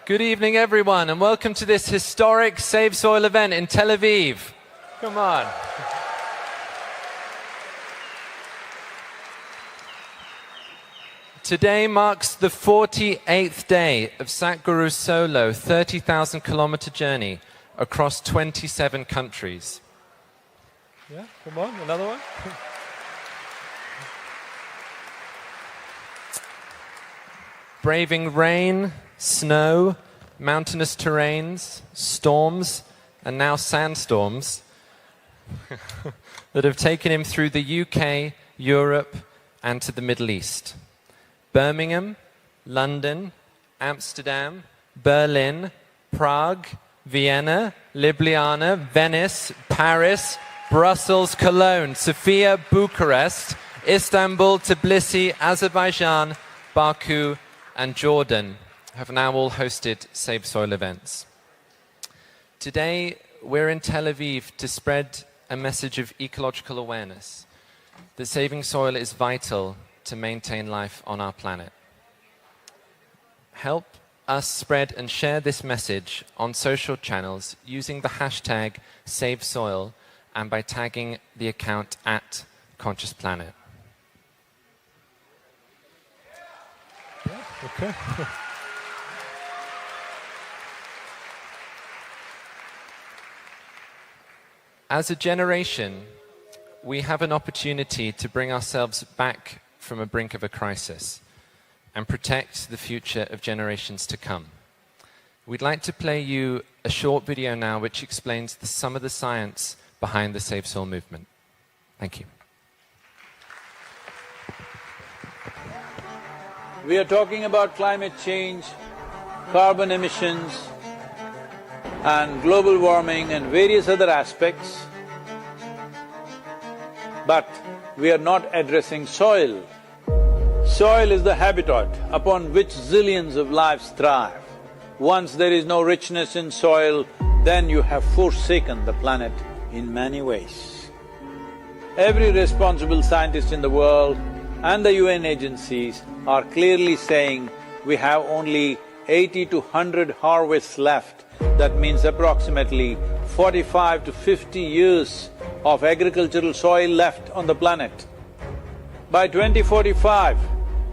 Good evening, everyone, and welcome to this historic SaveSoil event in Tel Aviv. Come on. Today marks the 48th day of Sadhguru's solo 30,000-kilometer journey across 27 countries. Yeah, come on, another one. Braving rain, snow, mountainous terrains, storms, and now sandstorms that have taken him through the UK, Europe, and to the Middle East. Birmingham, London, Amsterdam, Berlin, Prague, Vienna, Ljubljana, Venice, Paris, Brussels, Cologne, Sofia, Bucharest, Istanbul, Tbilisi, Azerbaijan, Baku, and Jordan have now all hosted SaveSoil events. Today, we're in Tel Aviv to spread a message of ecological awareness, that saving soil is vital to maintain life on our planet. Help us spread and share this message on social channels using the hashtag SaveSoil and by tagging the account @ConsciousPlanet. Okay. As a generation, we have an opportunity to bring ourselves back from the brink of a crisis and protect the future of generations to come. We'd like to play you a short video now which explains some of the science behind the SaveSoil movement. Thank you. We are talking about climate change, carbon emissions, and global warming and various other aspects, but we are not addressing soil. Soil is the habitat upon which zillions of lives thrive. Once there is no richness in soil, then you have forsaken the planet in many ways. Every responsible scientist in the world and the UN agencies are clearly saying we have only 80 to 100 harvests left. That means approximately 45 to 50 years of agricultural soil left on the planet. By 2045,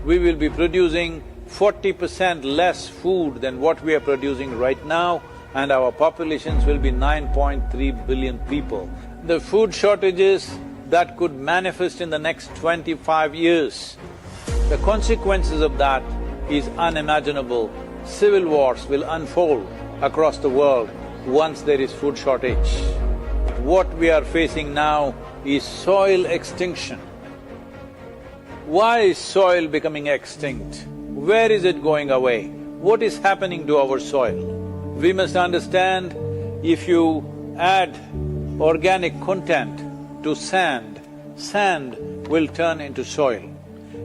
we will be producing 40% less food than what we are producing right now, and our populations will be 9.3 billion people. The food shortages that could manifest in the next 25 years, the consequences of that is unimaginable. Civil wars will unfold across the world once there is food shortage. What we are facing now is soil extinction. Why is soil becoming extinct? Where is it going away? What is happening to our soil? We must understand, if you add organic content to sand, sand will turn into soil.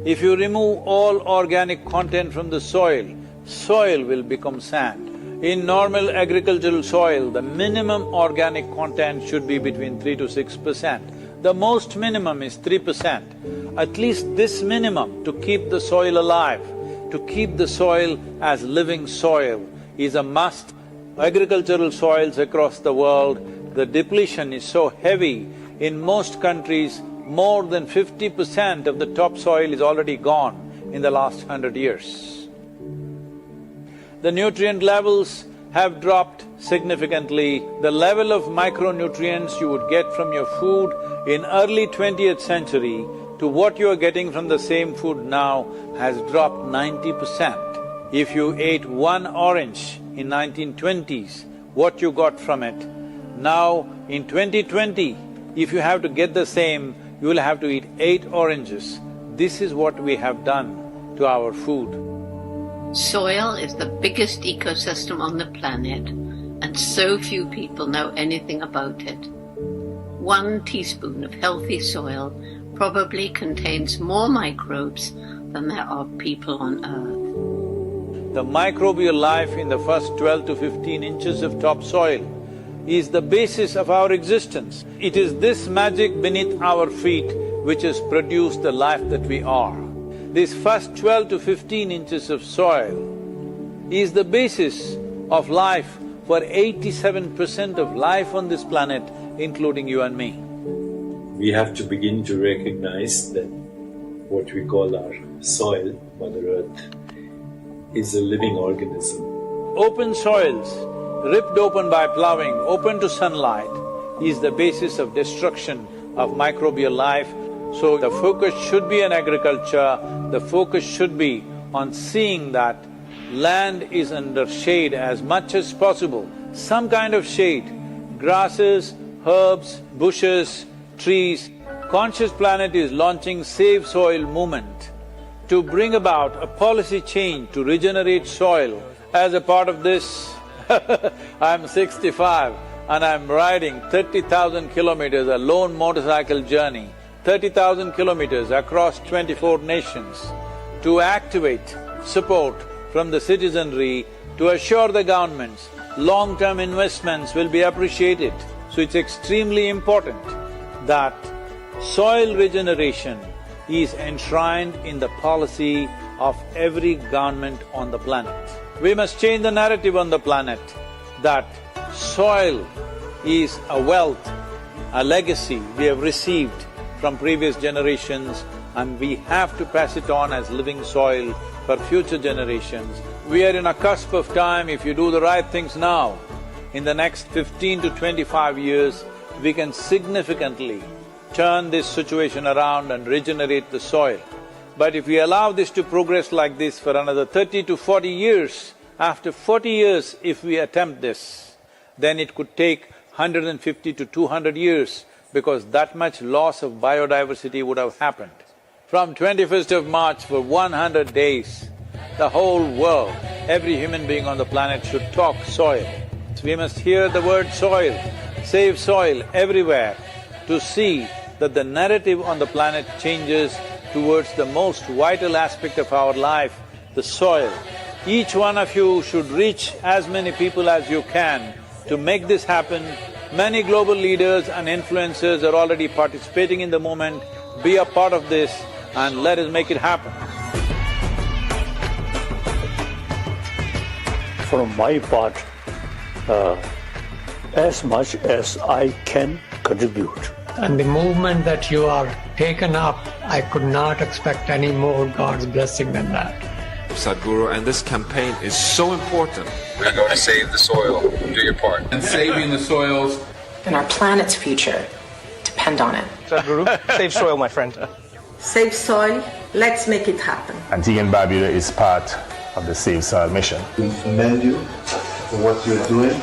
If you remove all organic content from the soil, soil will become sand. In normal agricultural soil, the minimum organic content should be between 3 to 6%. The most minimum is 3%. At least this minimum to keep the soil alive, to keep the soil as living soil is a must. Agricultural soils across the world, the depletion is so heavy, in most countries, more than 50% of the topsoil is already gone in the last 100 years. The nutrient levels have dropped significantly. The level of micronutrients you would get from your food in early 20th century to what you are getting from the same food now has dropped 90%. If you ate one orange in 1920s, what you got from it, now in 2020, if you have to get the same, you will have to eat 8 oranges. This is what we have done to our food. Soil is the biggest ecosystem on the planet, and so few people know anything about it. 1 teaspoon of healthy soil probably contains more microbes than there are people on Earth. The microbial life in the first 12 to 15 inches of topsoil is the basis of our existence. It is this magic beneath our feet which has produced the life that we are. These first 12 to 15 inches of soil is the basis of life for 87% of life on this planet, including you and me. We have to begin to recognize that what we call our soil, Mother Earth, is a living organism. Open soils, ripped open by ploughing, open to sunlight, is the basis of destruction of microbial life. So the focus should be on agriculture, the focus should be on seeing that land is under shade as much as possible, some kind of shade, grasses, herbs, bushes, trees. Conscious Planet is launching SaveSoil movement to bring about a policy change to regenerate soil. As a part of this, I'm 65 and I'm riding 30,000 kilometers, a lone motorcycle journey, 30,000 kilometers across 24 nations to activate support from the citizenry to assure the governments long-term investments will be appreciated. So it's extremely important that soil regeneration is enshrined in the policy of every government on the planet. We must change the narrative on the planet that soil is a wealth, a legacy we have received from previous generations, and we have to pass it on as living soil for future generations. We are in a cusp of time. If you do the right things now, in the next 15 to 25 years, we can significantly turn this situation around and regenerate the soil. But if we allow this to progress like this for another 30 to 40 years, after 40 years if we attempt this, then it could take 150 to 200 years because that much loss of biodiversity would have happened. From 21st of March for 100 days, the whole world, every human being on the planet should talk soil. We must hear the word soil, save soil everywhere to see that the narrative on the planet changes towards the most vital aspect of our life, the soil. Each one of you should reach as many people as you can to make this happen. Many global leaders and influencers are already participating in the movement. Be a part of this and let us make it happen. From my part, as much as I can contribute. And the movement that you are taken up, I could not expect any more God's blessing than that. Sadhguru, and this campaign is so important. We're going to save the soil. Do your part. And saving the soils. And our planet's future depend on it. Sadhguru, save soil, my friend. Save soil, let's make it happen. Antigua and Barbuda is part of the Save Soil mission. We commend you for what you're doing.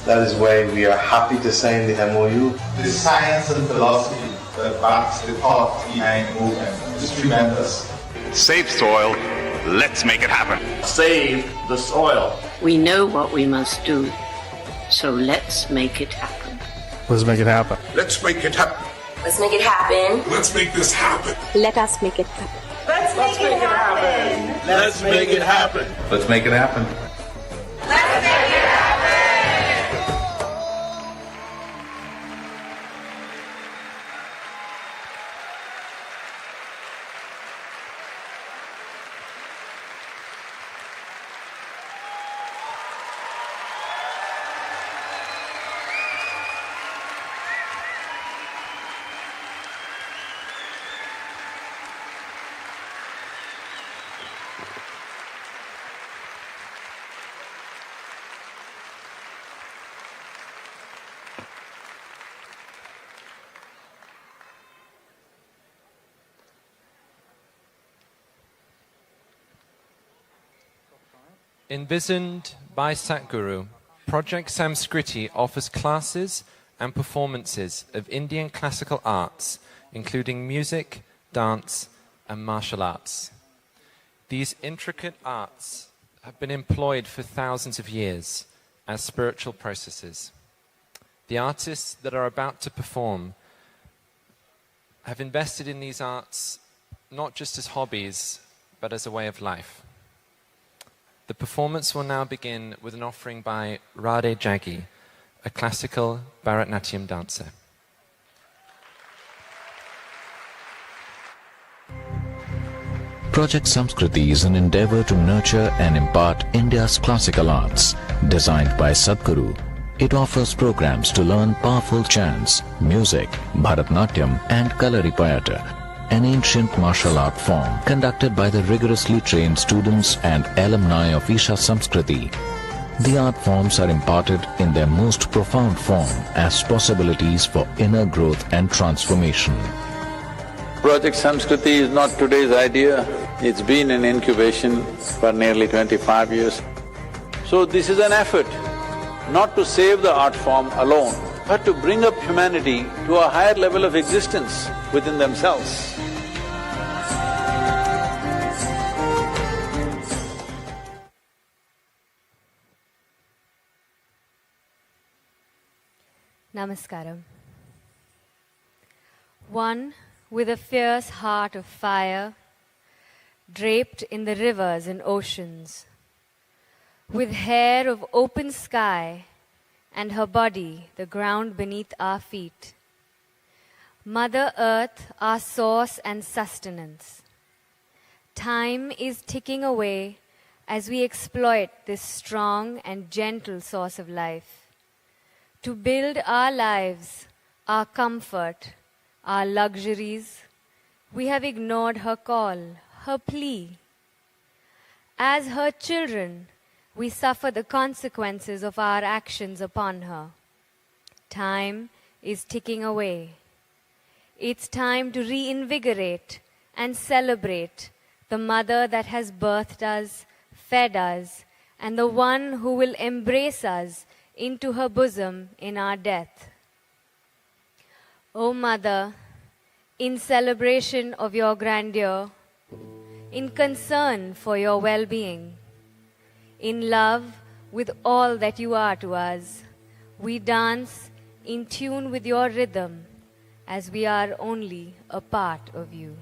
That is why we are happy to sign the MOU. The science and philosophy that backs the thought behind the movement is tremendous. Save soil, let's make it happen. Save the soil. We know what we must do, so let's make it happen. Let's make it happen. Let's make it happen. Let's make it happen. Let's make this happen. Let us make it happen. Let's make it happen. Let's make it happen. Let's make it happen. Let's make it happen. Envisioned by Sadhguru, Project Samskriti offers classes and performances of Indian classical arts, including music, dance, and martial arts. These intricate arts have been employed for thousands of years as spiritual processes. The artists that are about to perform have invested in these arts not just as hobbies, but as a way of life. The performance will now begin with an offering by Radhe Jaggi, a classical Bharatanatyam dancer. Project Samskriti is an endeavor to nurture and impart India's classical arts. Designed by Sadhguru, it offers programs to learn powerful chants, music, Bharatnatyam and Kalaripayattu, an ancient martial art form conducted by the rigorously trained students and alumni of Isha Samskriti. The art forms are imparted in their most profound form as possibilities for inner growth and transformation. Project Samskriti is not today's idea, it's been in incubation for nearly 25 years. So this is an effort not to save the art form alone, but to bring up humanity to a higher level of existence within themselves. Namaskaram. One with a fierce heart of fire, draped in the rivers and oceans, with hair of open sky and her body the ground beneath our feet. Mother Earth, our source and sustenance. Time is ticking away as we exploit this strong and gentle source of life. To build our lives, our comfort, our luxuries, we have ignored her call, her plea. As her children, we suffer the consequences of our actions upon her. Time is ticking away. It's time to reinvigorate and celebrate the mother that has birthed us, fed us, and the one who will embrace us into her bosom in our death. O Mother, in celebration of your grandeur, in concern for your well-being, in love with all that you are to us, we dance in tune with your rhythm as we are only a part of you.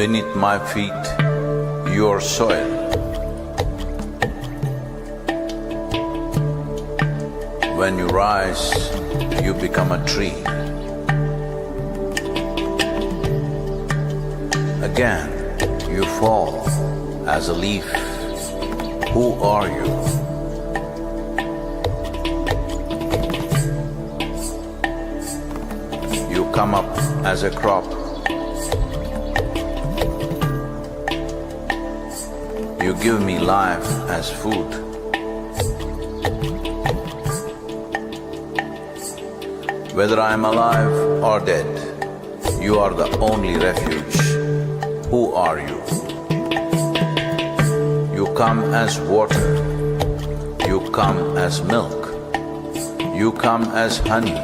beneath my feet, your soil. When you rise, you become a tree. Again, you fall as a leaf. Who are you? You come up as a crop. You give me life as food. Whether I am alive or dead, you are the only refuge. Who are you? You come as water. You come as milk. You come as honey.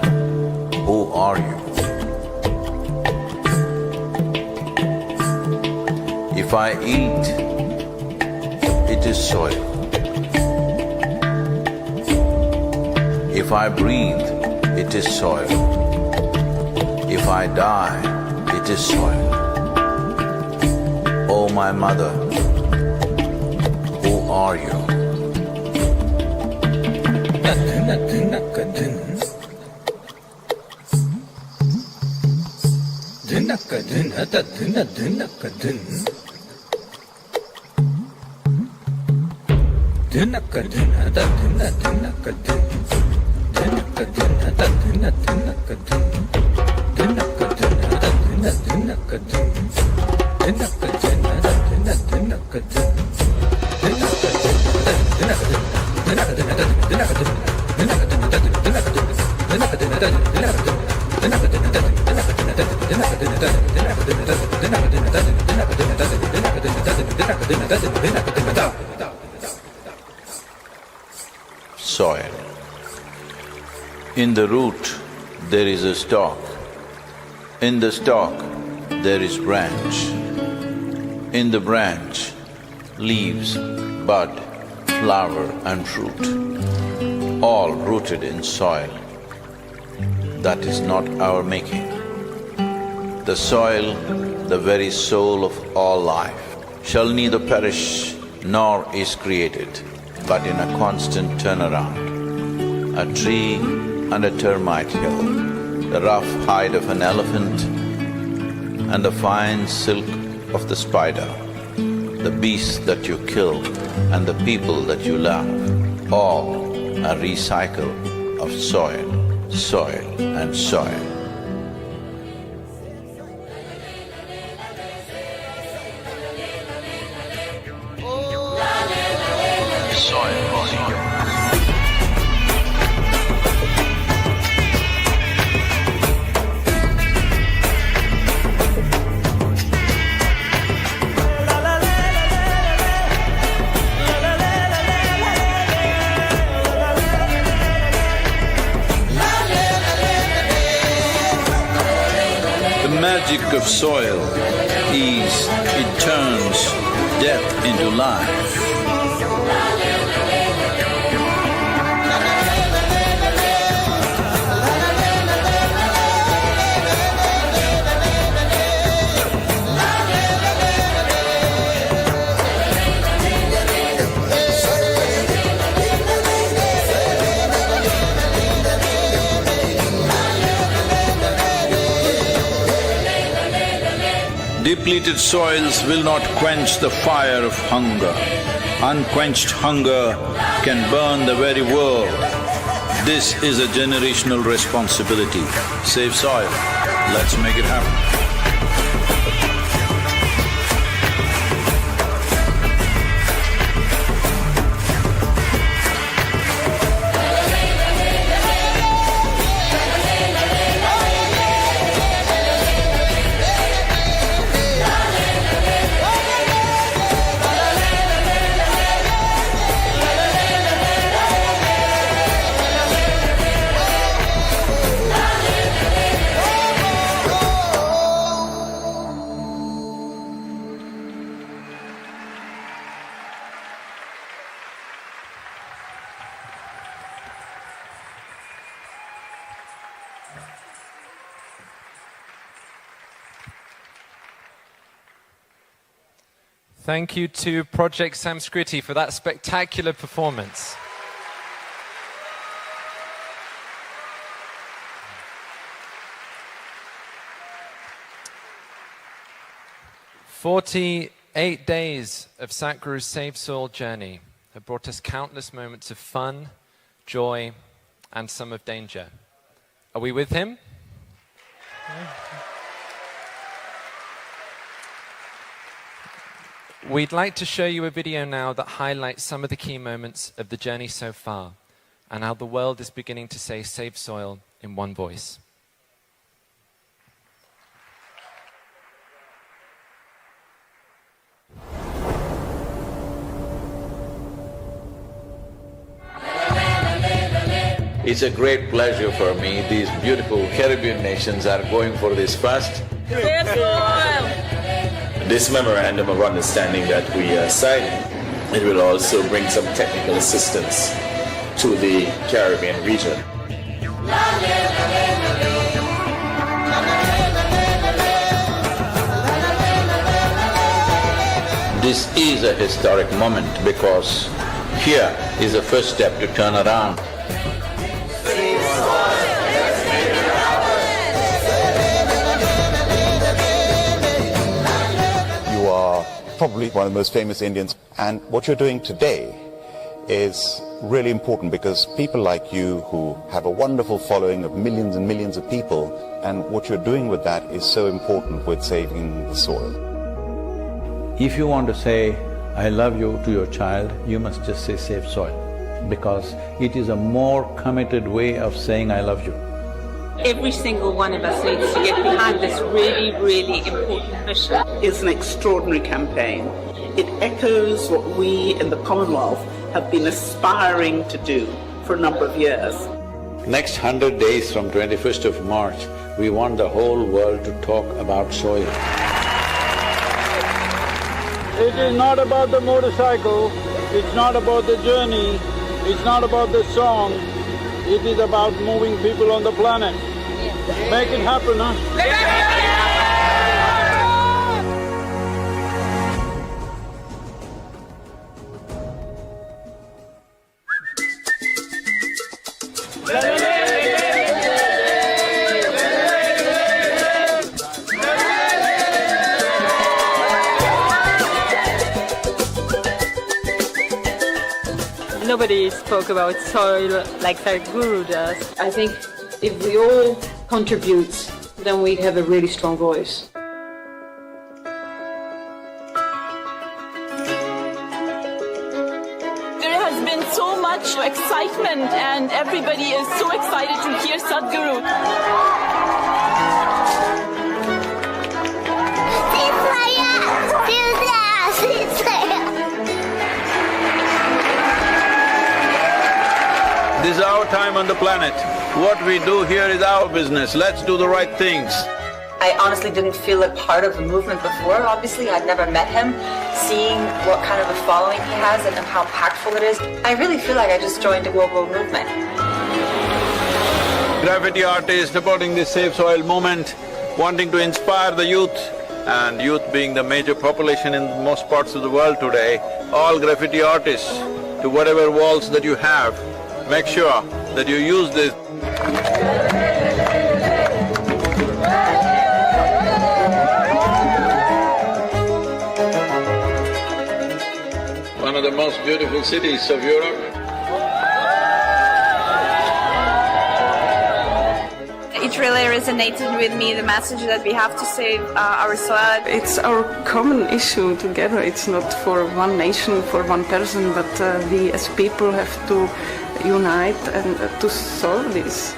Who are you? If I eat, it is soil. If I breathe, it is soil. If I die, it is soil. Oh, my mother, who are you? Soil. In the root, there is a stalk. In the stalk, there is branch. In the branch, leaves, bud, flower and fruit, all rooted in soil. That is not our making. The soil, the very soul of all life, shall neither perish nor is created, but in a constant turnaround. A tree and a termite hill, the rough hide of an elephant and the fine silk of the spider, the beasts that you kill and the people that you love, all a recycle of soil, soil and soil. The magic of soil is it turns death into life. Depleted soils will not quench the fire of hunger. Unquenched hunger can burn the very world. This is a generational responsibility. Save soil. Let's make it happen. Thank you to Project Samskriti for that spectacular performance. "48 days of Sadhguru's SaveSoil journey have brought us countless moments of fun, joy, and some of danger. Are we with him? We'd like to show you a video now that highlights some of the key moments of the journey so far and how the world is beginning to say Save Soil in one voice. It's a great pleasure for me. These beautiful Caribbean nations are going for this first. This memorandum of understanding that we are signing, it will also bring some technical assistance to the Caribbean region. This is a historic moment because here is the first step to turn around. You are probably one of the most famous Indians, and what you're doing today is really important because people like you who have a wonderful following of millions and millions of people, and what you're doing with that is so important with saving the soil. If you want to say, I love you to your child, you must just say Save Soil, because it is a more committed way of saying I love you. Every single one of us needs to get behind this really, really important mission. It's an extraordinary campaign. It echoes what we in the Commonwealth have been aspiring to do for a number of years. Next 100 days from 21st of March, we want the whole world to talk about soil. It is not about the motorcycle, it's not about the journey, it's not about the song, it is about moving people on the planet. Make it happen, huh? Nobody spoke about soil like Sadhguru does. I think if we all contribute, then we have a really strong voice. There has been so much excitement and everybody is so excited to hear Sadhguru. This is our time on the planet. What we do here is our business. Let's do the right things. I honestly didn't feel a part of the movement before. Obviously, I'd never met him. Seeing what kind of a following he has and how impactful it is, I really feel like I just joined a global movement. Graffiti artists supporting this Save Soil movement, wanting to inspire the youth, and youth being the major population in most parts of the world today, all graffiti artists, to whatever walls that you have, make sure that you use this. One of the most beautiful cities of Europe. It really resonated with me, the message that we have to save our soil. It's our common issue together. It's not for one nation, for one person, but we as people have to unite and to solve this.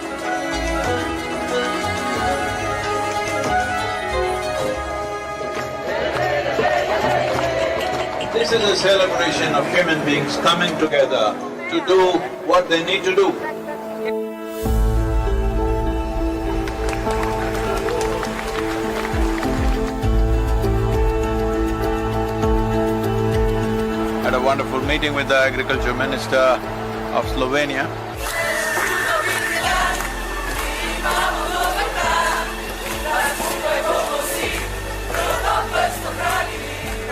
This is a celebration of human beings coming together to do what they need to do. Had a wonderful meeting with the Agriculture Minister of Slovenia.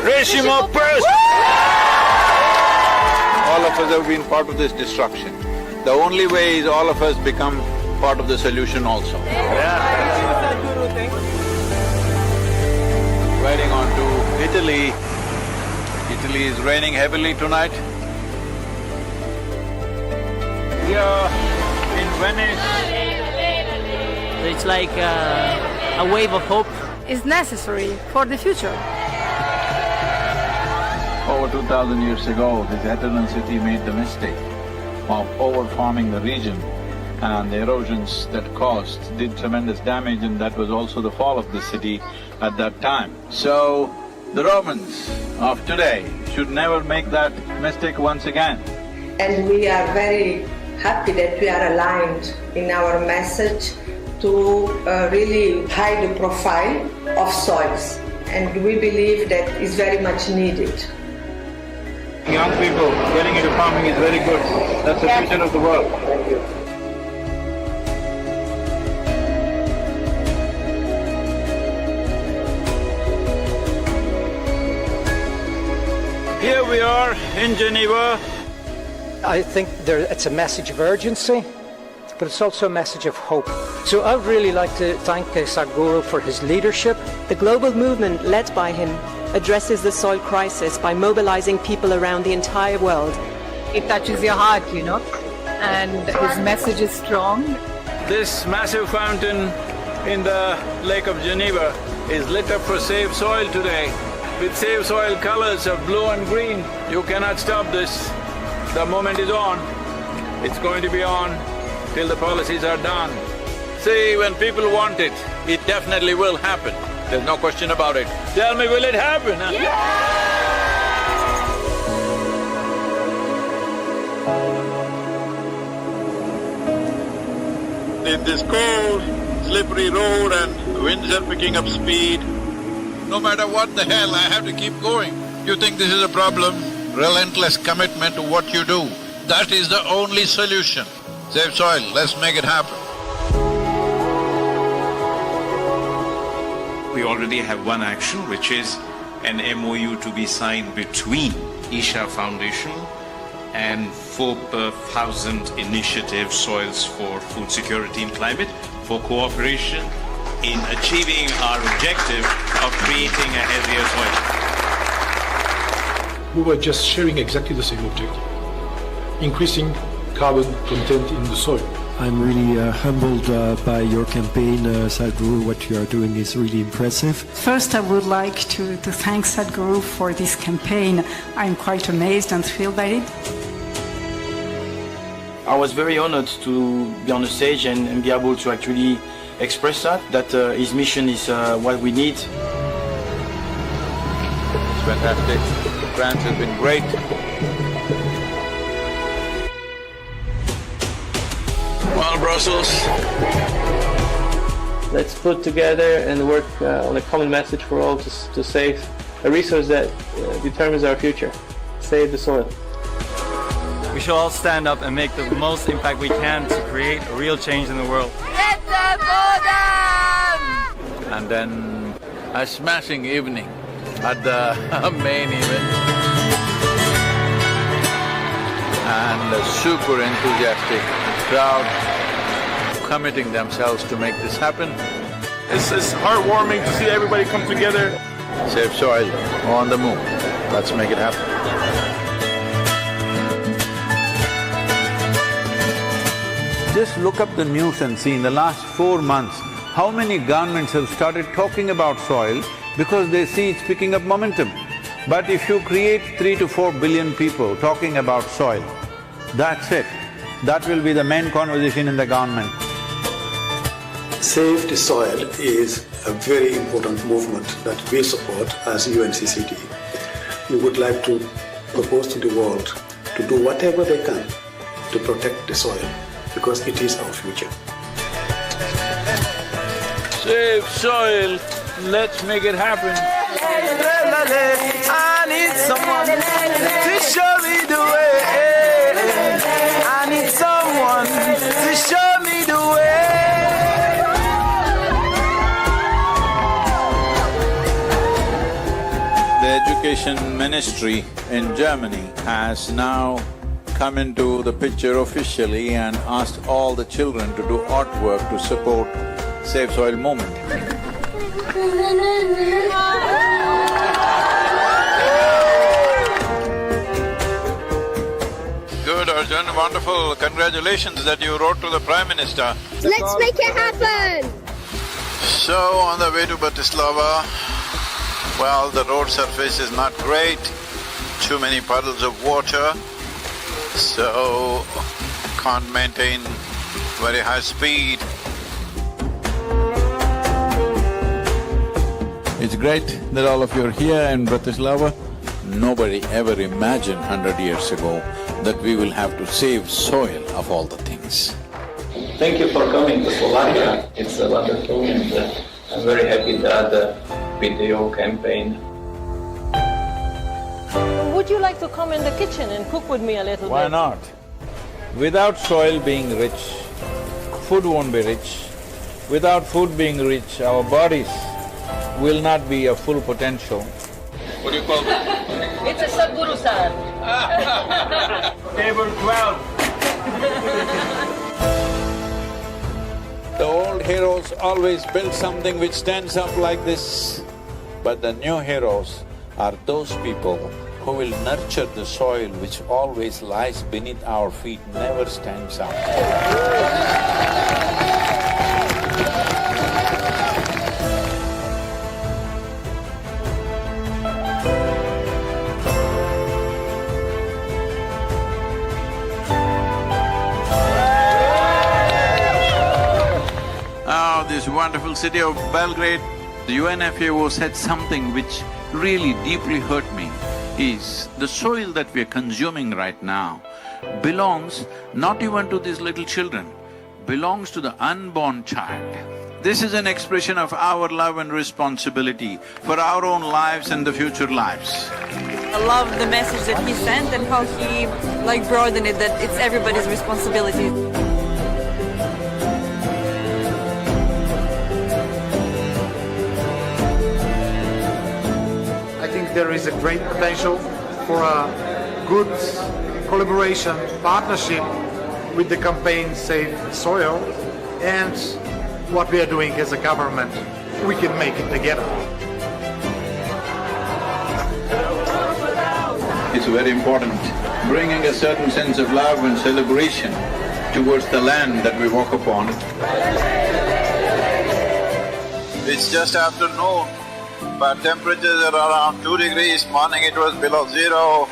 Raise him up first! All of us have been part of this destruction. The only way is all of us become part of the solution also. Riding on to Italy. Italy is raining heavily tonight. We are in Venice. It's like a wave of hope. Is necessary for the future. Over 2000 years ago, this Athenian city made the mistake of over-farming the region, and the erosions that caused did tremendous damage, and that was also the fall of the city at that time. So, the Romans of today should never make that mistake once again. And we are very happy that we are aligned in our message to really hide the profile of soils, and we believe that is very much needed. Young people getting into farming is very good. That's the future of the world. Here we are in Geneva. I think it's a message of urgency, but it's also a message of hope. So I would really like to thank Sadhguru for his leadership. The global movement led by him addresses the soil crisis by mobilizing people around the entire world. It touches your heart, and his message is strong. This massive fountain in the Lake of Geneva is lit up for SaveSoil today. With SaveSoil colors of blue and green, you cannot stop this. The moment is on. It's going to be on till the policies are done. See, when people want it, it definitely will happen. There's no question about it. Tell me, will it happen? Huh? In this cold, slippery road and winds are picking up speed, no matter what the hell, I have to keep going. You think this is a problem? Relentless commitment to what you do. That is the only solution. SaveSoil, let's make it happen. We already have one action, which is an MOU to be signed between Isha Foundation and 4,000 Initiative Soils for Food Security and Climate for cooperation in achieving our objective of creating a healthier soil. We were just sharing exactly the same objective, increasing carbon content in the soil. I'm really humbled by your campaign, Sadhguru. What you are doing is really impressive. First, I would like to thank Sadhguru for this campaign. I'm quite amazed and thrilled by it. I was very honored to be on the stage and be able to actually express that his mission is what we need. It's fantastic. France has been great. Well, Brussels. Let's put together and work on a common message for all to save a resource that determines our future. Save the soil. We should all stand up and make the most impact we can to create a real change in the world. Let them go down! And then a smashing evening at the main event. And a super enthusiastic crowd committing themselves to make this happen. It's heartwarming to see everybody come together. SaveSoil on the move. Let's make it happen. Just look up the news and see in the last 4 months how many governments have started talking about soil because they see it's picking up momentum. But if you create 3 to 4 billion people talking about soil, that's it. That will be the main conversation in the government. Save the Soil is a very important movement that we support as UNCCT. We would like to propose to the world to do whatever they can to protect the soil because it is our future. SaveSoil, let's make it happen. I need someone to show me the way. I need someone to show me the way. The Education Ministry in Germany has now come into the picture officially and asked all the children to do artwork to support SaveSoil movement. Good, Arjun, wonderful. Congratulations that you wrote to the Prime Minister. Let's make it happen! So, on the way to Bratislava, well, the road surface is not great, too many puddles of water, so can't maintain very high speed. It's great that all of you are here in Bratislava. Nobody ever imagined 100 years ago that we will have to save soil of all the things. Thank you for coming to Slovakia. It's wonderful, and I'm very happy that with your campaign. Would you like to come in the kitchen and cook with me a little bit? Why not? Without soil being rich, food won't be rich. Without food being rich, our bodies will not be of full potential. What do you call it? It's a Sadhguru sir. Table 12. The old heroes always built something which stands up like this, but the new heroes are those people who will nurture the soil which always lies beneath our feet, never stands up. This wonderful city of Belgrade, the UNFAO said something which really deeply hurt me, is the soil that we are consuming right now belongs not even to these little children, belongs to the unborn child. This is an expression of our love and responsibility for our own lives and the future lives. I love the message that he sent and how he broadened it, that it's everybody's responsibility. There is a great potential for a good collaboration, partnership with the campaign SaveSoil and what we are doing as a government. We can make it together. It's very important, bringing a certain sense of love and celebration towards the land that we walk upon. It's just after noon, but temperatures are around 2 degrees, morning it was below zero,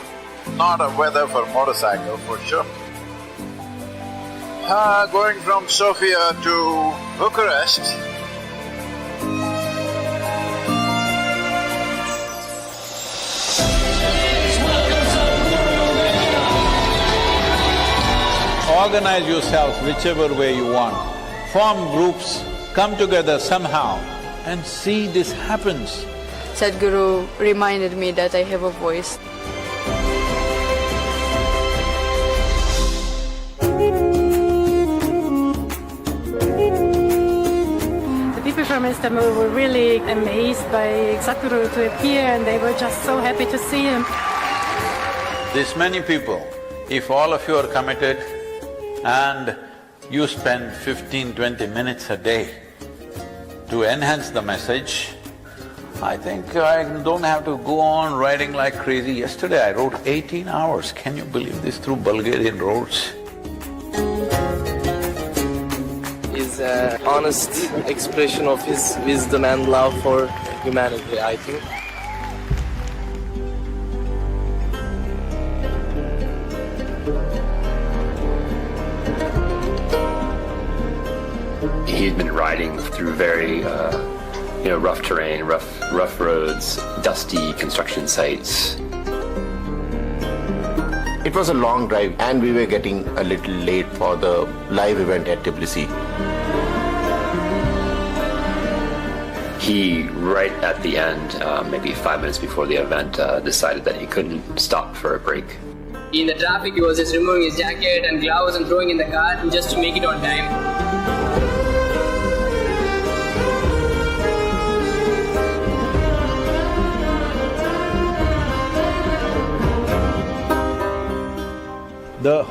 not a weather for motorcycle for sure. Going from Sofia to Bucharest. Organize yourselves whichever way you want, form groups, come together somehow and see this happens. Sadhguru reminded me that I have a voice. The people from Istanbul were really amazed by Sadhguru to appear, and they were just so happy to see him. This many people, if all of you are committed and you spend 15–20 minutes a day to enhance the message, I think I don't have to go on riding like crazy. Yesterday I rode 18 hours, can you believe this, through Bulgarian roads? Is an honest expression of his wisdom and love for humanity, I think. He's been riding through very rough terrain, rough roads, dusty construction sites. It was a long drive and we were getting a little late for the live event at Tbilisi. He, right at the end, maybe 5 minutes before the event, decided that he couldn't stop for a break. In the traffic, he was just removing his jacket and gloves and throwing in the car just to make it on time.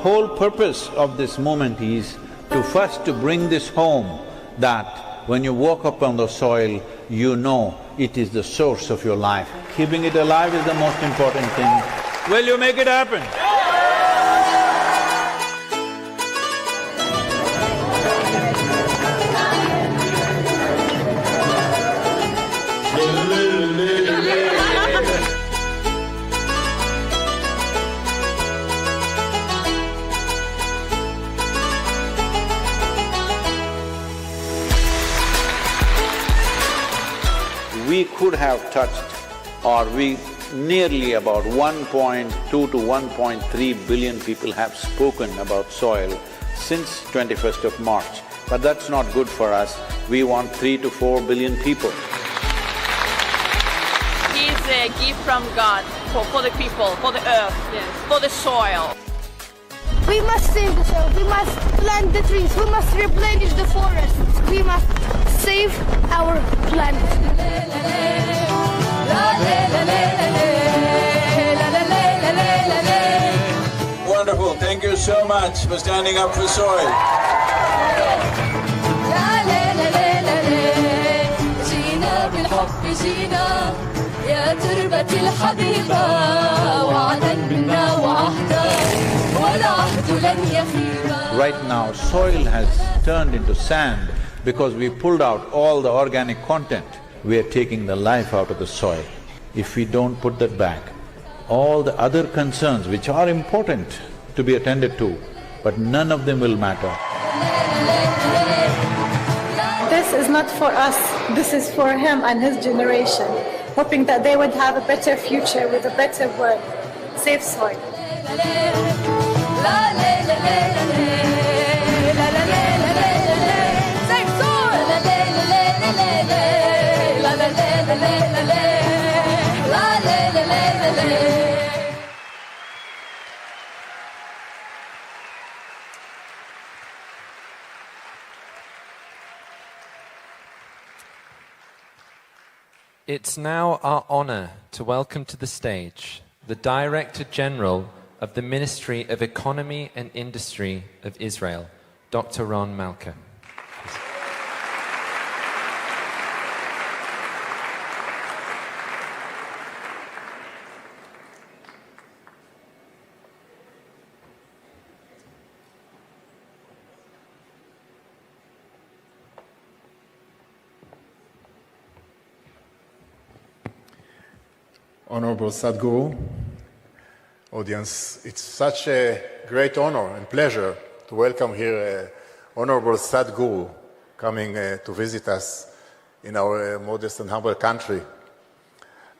whole purpose of this movement is to bring this home, that when you walk up on the soil, you know it is the source of your life. Keeping it alive is the most important thing. Will you make it happen? We could have touched, or nearly about 1.2 to 1.3 billion people have spoken about soil since 21st of March. But that's not good for us. We want 3 to 4 billion people. It's a gift from God for the people, for the earth, for the soil. We must save the soil, we must plant the trees, we must replenish the forests, we must save our planet. Wonderful, thank you so much for standing up for soil. يا تربة الحبيبة وعدا منا وعهدا والعهد لن يخيبا. Right now, soil has turned into sand because we pulled out all the organic content. We are taking the life out of the soil. If we don't put that back, all the other concerns which are important to be attended to, but none of them will matter. This is not for us, this is for him and his generation, hoping that they would have a better future with a better world. Save soil. It's now our honor to welcome to the stage the Director General of the Ministry of Economy and Industry of Israel, Dr. Ron Malka. Honorable Sadhguru, audience, it's such a great honor and pleasure to welcome here Honorable Sadhguru coming to visit us in our modest and humble country.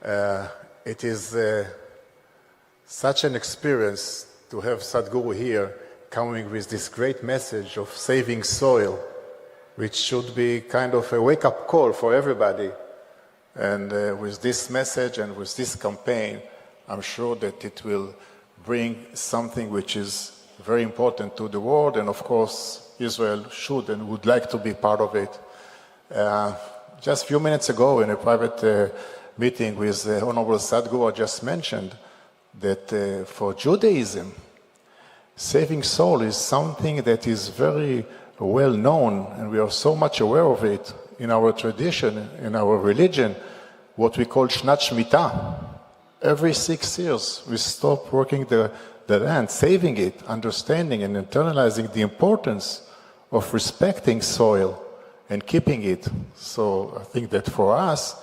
It is such an experience to have Sadhguru here coming with this great message of saving soil, which should be kind of a wake-up call for everybody. And with this message and with this campaign, I'm sure that it will bring something which is very important to the world, and of course Israel should and would like to be part of it. Just a few minutes ago in a private meeting with Honorable Sadhguru, I just mentioned that for Judaism, saving soul is something that is very well known, and we are so much aware of it in our tradition, in our religion, what we call Shnat Shemitah. Every 6 years we stop working the land, saving it, understanding and internalizing the importance of respecting soil and keeping it. So I think that for us,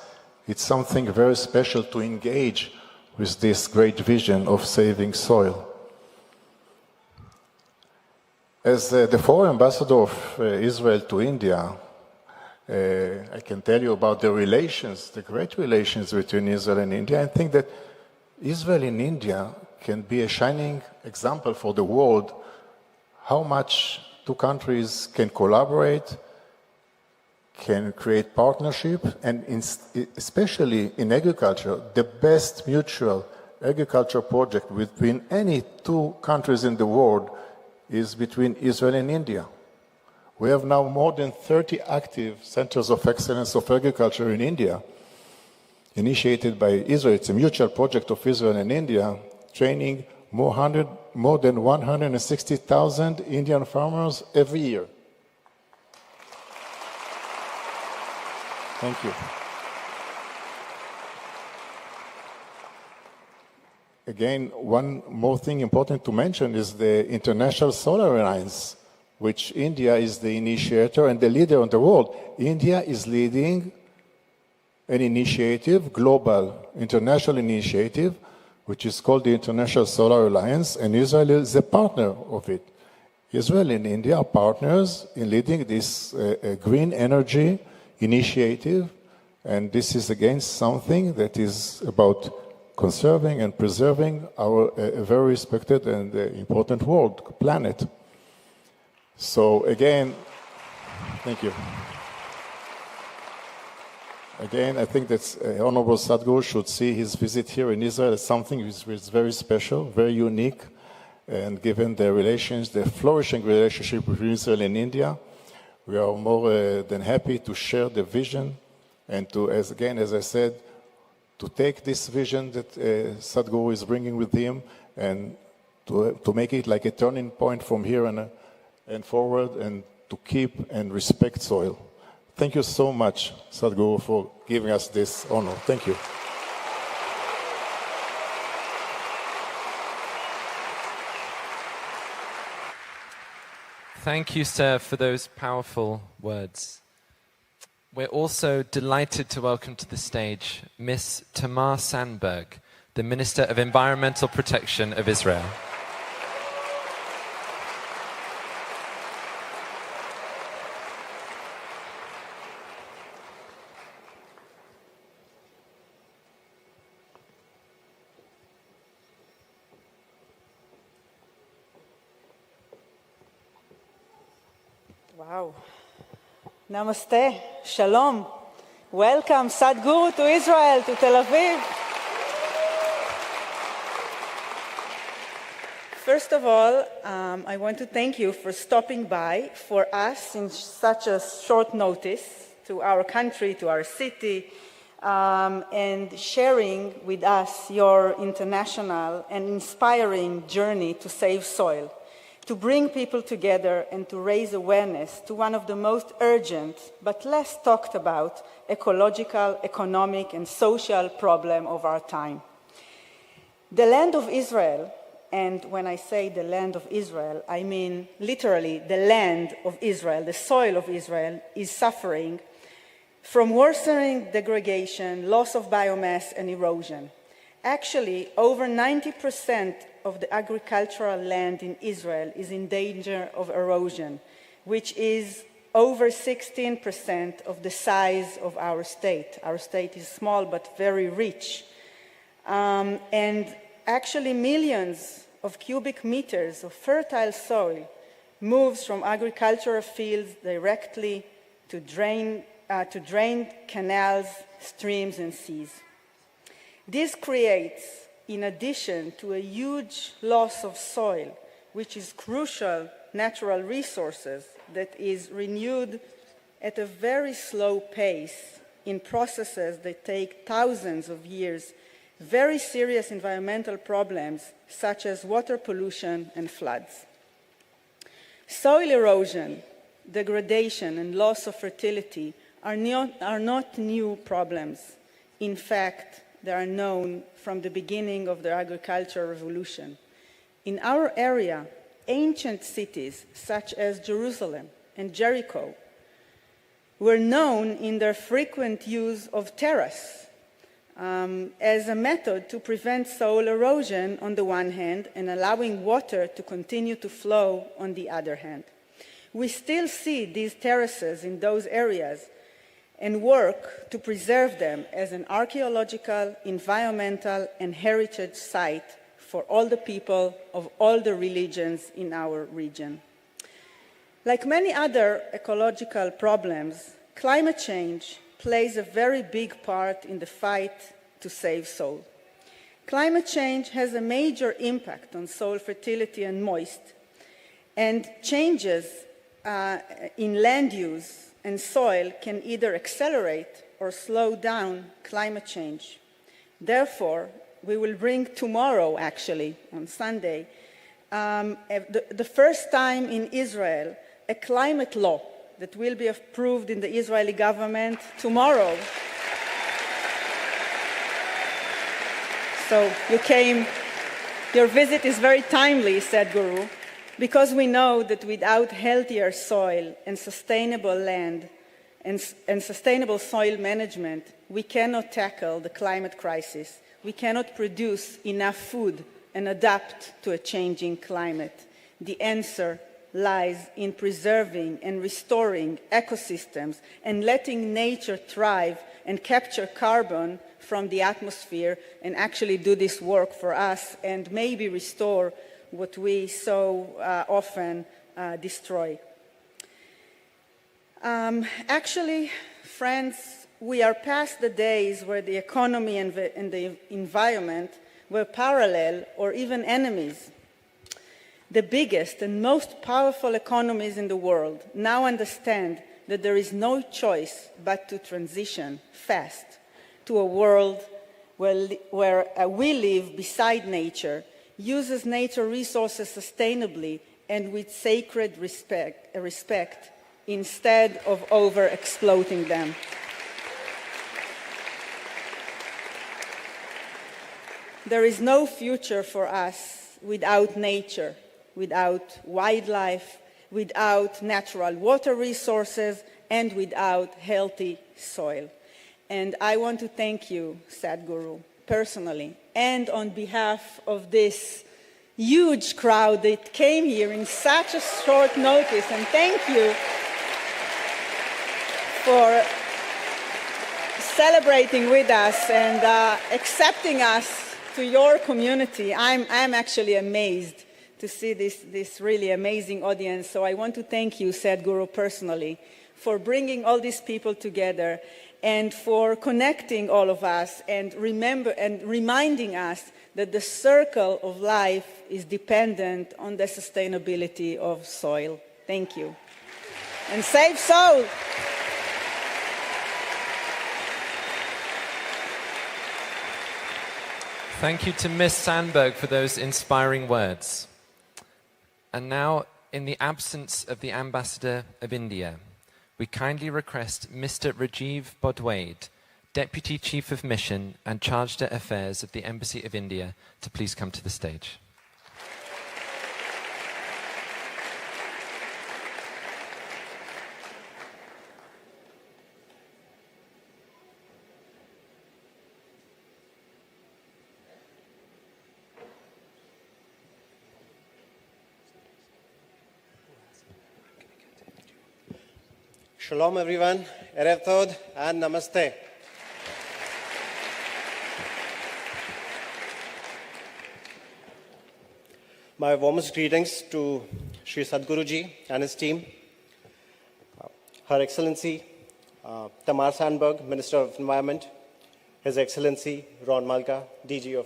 it's something very special to engage with this great vision of saving soil. As the foreign ambassador of Israel to India, I can tell you about the relations, the great relations between Israel and India. I think that Israel and India can be a shining example for the world how much two countries can collaborate, can create partnership, and especially in agriculture, the best mutual agriculture project between any two countries in the world is between Israel and India. We have now more than 30 active centers of excellence of agriculture in India, initiated by Israel. It's a mutual project of Israel and India, training more than 160,000 Indian farmers every year. Thank you. Again, one more thing important to mention is the International Solar Alliance, which India is the initiator and the leader in the world. India is leading an initiative, global international initiative, which is called the International Solar Alliance, and Israel is a partner of it. Israel and India are partners in leading this green energy initiative, and this is again something that is about conserving and preserving our very respected and important world, planet. So again, thank you. Again, I think that Honorable Sadhguru should see his visit here in Israel as something which is very special, very unique, and given the relations, the flourishing relationship between Israel and India, we are more than happy to share the vision and to, as I said, to take this vision that Sadhguru is bringing with him and to make it like a turning point from here and forward, and to keep and respect soil. Thank you so much, Sadhguru, for giving us this honor. Thank you. Thank you, sir, for those powerful words. We're also delighted to welcome to the stage Miss Tamar Sandberg, the Minister of Environmental Protection of Israel. Wow. Namaste. Shalom. Welcome, Sadhguru, to Israel, to Tel Aviv. First of all, I want to thank you for stopping by for us in such a short notice to our country, to our city, and sharing with us your international and inspiring journey to save soil, to bring people together and to raise awareness to one of the most urgent but less talked about ecological, economic, and social problem of our time. The land of Israel, and when I say the land of Israel, I mean literally the land of Israel, the soil of Israel, is suffering from worsening degradation, loss of biomass, and erosion. Actually, over 90% of the agricultural land in Israel is in danger of erosion, which is over 16% of the size of our state. Our state is small but very rich. And actually millions of cubic meters of fertile soil moves from agricultural fields directly to drained canals, streams, and seas. This creates, in addition to a huge loss of soil, which is crucial natural resources that is renewed at a very slow pace in processes that take thousands of years, very serious environmental problems such as water pollution and floods. Soil erosion, degradation, and loss of fertility are not new problems. In fact, they are known from the beginning of the agricultural revolution. In our area, ancient cities such as Jerusalem and Jericho were known in their frequent use of terrace as a method to prevent soil erosion on the one hand and allowing water to continue to flow on the other hand. We still see these terraces in those areas and work to preserve them as an archaeological, environmental, and heritage site for all the people of all the religions in our region. Like many other ecological problems, climate change plays a very big part in the fight to save soil. Climate change has a major impact on soil fertility and moist, and changes in land use and soil can either accelerate or slow down climate change. Therefore, we will bring tomorrow, actually, on Sunday, the first time in Israel, a climate law that will be approved in the Israeli government tomorrow. So your visit is very timely, Sadhguru, because we know that without healthier soil and sustainable land and sustainable soil management, we cannot tackle the climate crisis. We cannot produce enough food and adapt to a changing climate. The answer lies in preserving and restoring ecosystems and letting nature thrive and capture carbon from the atmosphere and actually do this work for us and maybe restore what we so often destroy. Actually, friends, we are past the days where the economy and the environment were parallel or even enemies. The biggest and most powerful economies in the world now understand that there is no choice but to transition fast to a world where we live beside nature, uses nature resources sustainably and with sacred respect instead of over-exploiting them. There is no future for us without nature, without wildlife, without natural water resources, and without healthy soil. And I want to thank you, Sadhguru, personally, and on behalf of this huge crowd that came here in such a short notice, and thank you for celebrating with us and accepting us to your community. I'm actually amazed to see this really amazing audience. So I want to thank you, Sadhguru, personally, for bringing all these people together and for connecting all of us and reminding us that the circle of life is dependent on the sustainability of soil. Thank you. And SaveSoil! Thank you to Ms. Sandberg for those inspiring words. And now, in the absence of the Ambassador of India, we kindly request Mr. Rajiv Bodwade, Deputy Chief of Mission and Charge d'Affaires of the Embassy of India, to please come to the stage. Shalom everyone, Erev Tov and Namaste. My warmest greetings to Sri Sadhguruji and his team, Her Excellency Tamar Sandberg, Minister of Environment, His Excellency Ron Malka, DG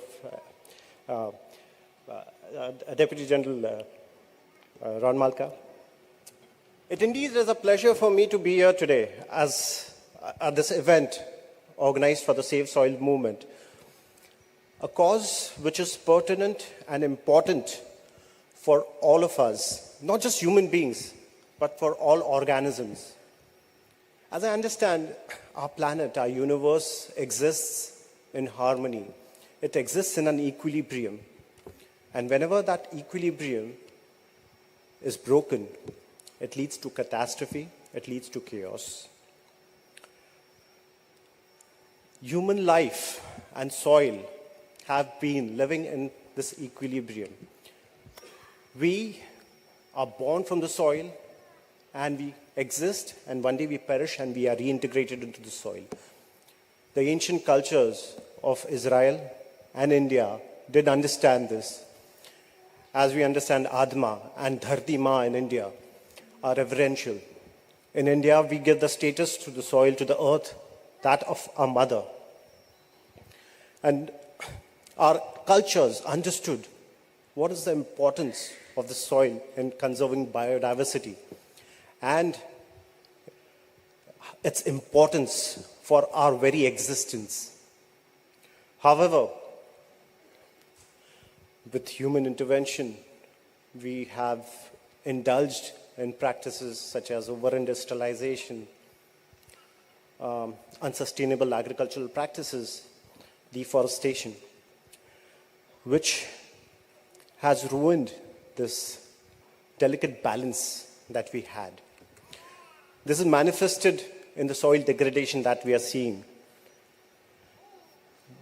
of Deputy General Ron Malka. It indeed is a pleasure for me to be here today at this event organized for the SaveSoil movement, a cause which is pertinent and important for all of us, not just human beings, but for all organisms. As I understand, our planet, our universe exists in harmony. It exists in an equilibrium. And whenever that equilibrium is broken, it leads to catastrophe, it leads to chaos. Human life and soil have been living in this equilibrium. We are born from the soil and we exist, and one day we perish and we are reintegrated into the soil. The ancient cultures of Israel and India did understand this. As we understand Adma and Dharti Ma in India are reverential. In India, we give the status to the soil, to the earth, that of our mother. And our cultures understood what is the importance of the soil in conserving biodiversity and its importance for our very existence. However, with human intervention, we have indulged in practices such as over-industrialization, unsustainable agricultural practices, deforestation, which has ruined this delicate balance that we had. This is manifested in the soil degradation that we are seeing.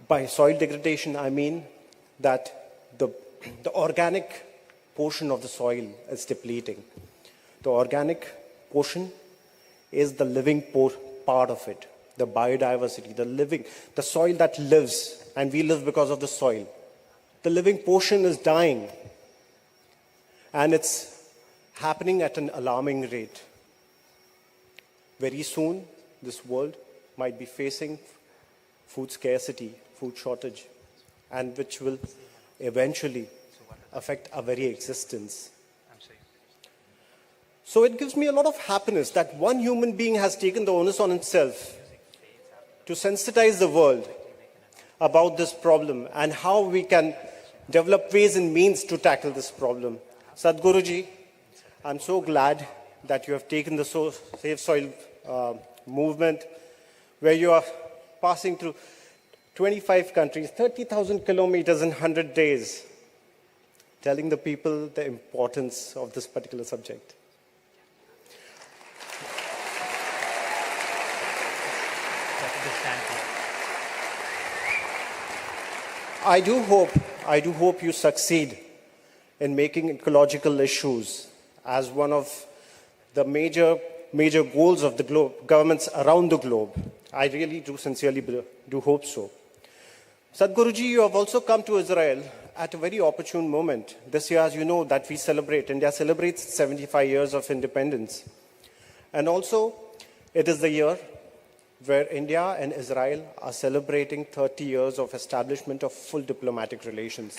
By soil degradation, I mean that the organic portion of the soil is depleting. The organic portion is the living part of it, the biodiversity, the soil that lives, and we live because of the soil. The living portion is dying, and it's happening at an alarming rate. Very soon, this world might be facing food scarcity, food shortage, and which will eventually affect our very existence. So it gives me a lot of happiness that one human being has taken the onus on himself to sensitize the world about this problem and how we can develop ways and means to tackle this problem. Sadhguruji, I'm so glad that you have taken the SaveSoil movement, where you are passing through 25 countries, 30,000 kilometers in 100 days, telling the people the importance of this particular subject. I do hope you succeed in making ecological issues as one of the major goals of the governments around the globe. I really do sincerely do hope so. Sadhguruji, you have also come to Israel at a very opportune moment. This year, as you know, that India celebrates 75 years of independence. And also, it is the year where India and Israel are celebrating 30 years of establishment of full diplomatic relations.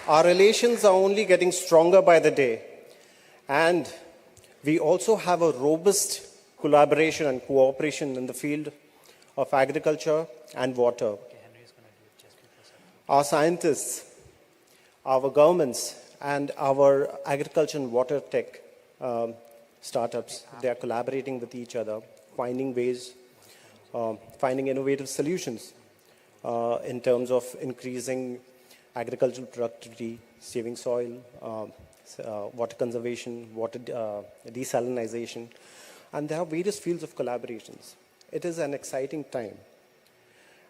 Our relations are only getting stronger by the day, and we also have a robust collaboration and cooperation in the field of agriculture and water. Our scientists, our governments, and our agriculture and water tech startups, they are collaborating with each other, finding ways, finding innovative solutions in terms of increasing agricultural productivity, saving soil, water conservation, water desalinization, and there are various fields of collaborations. It is an exciting time.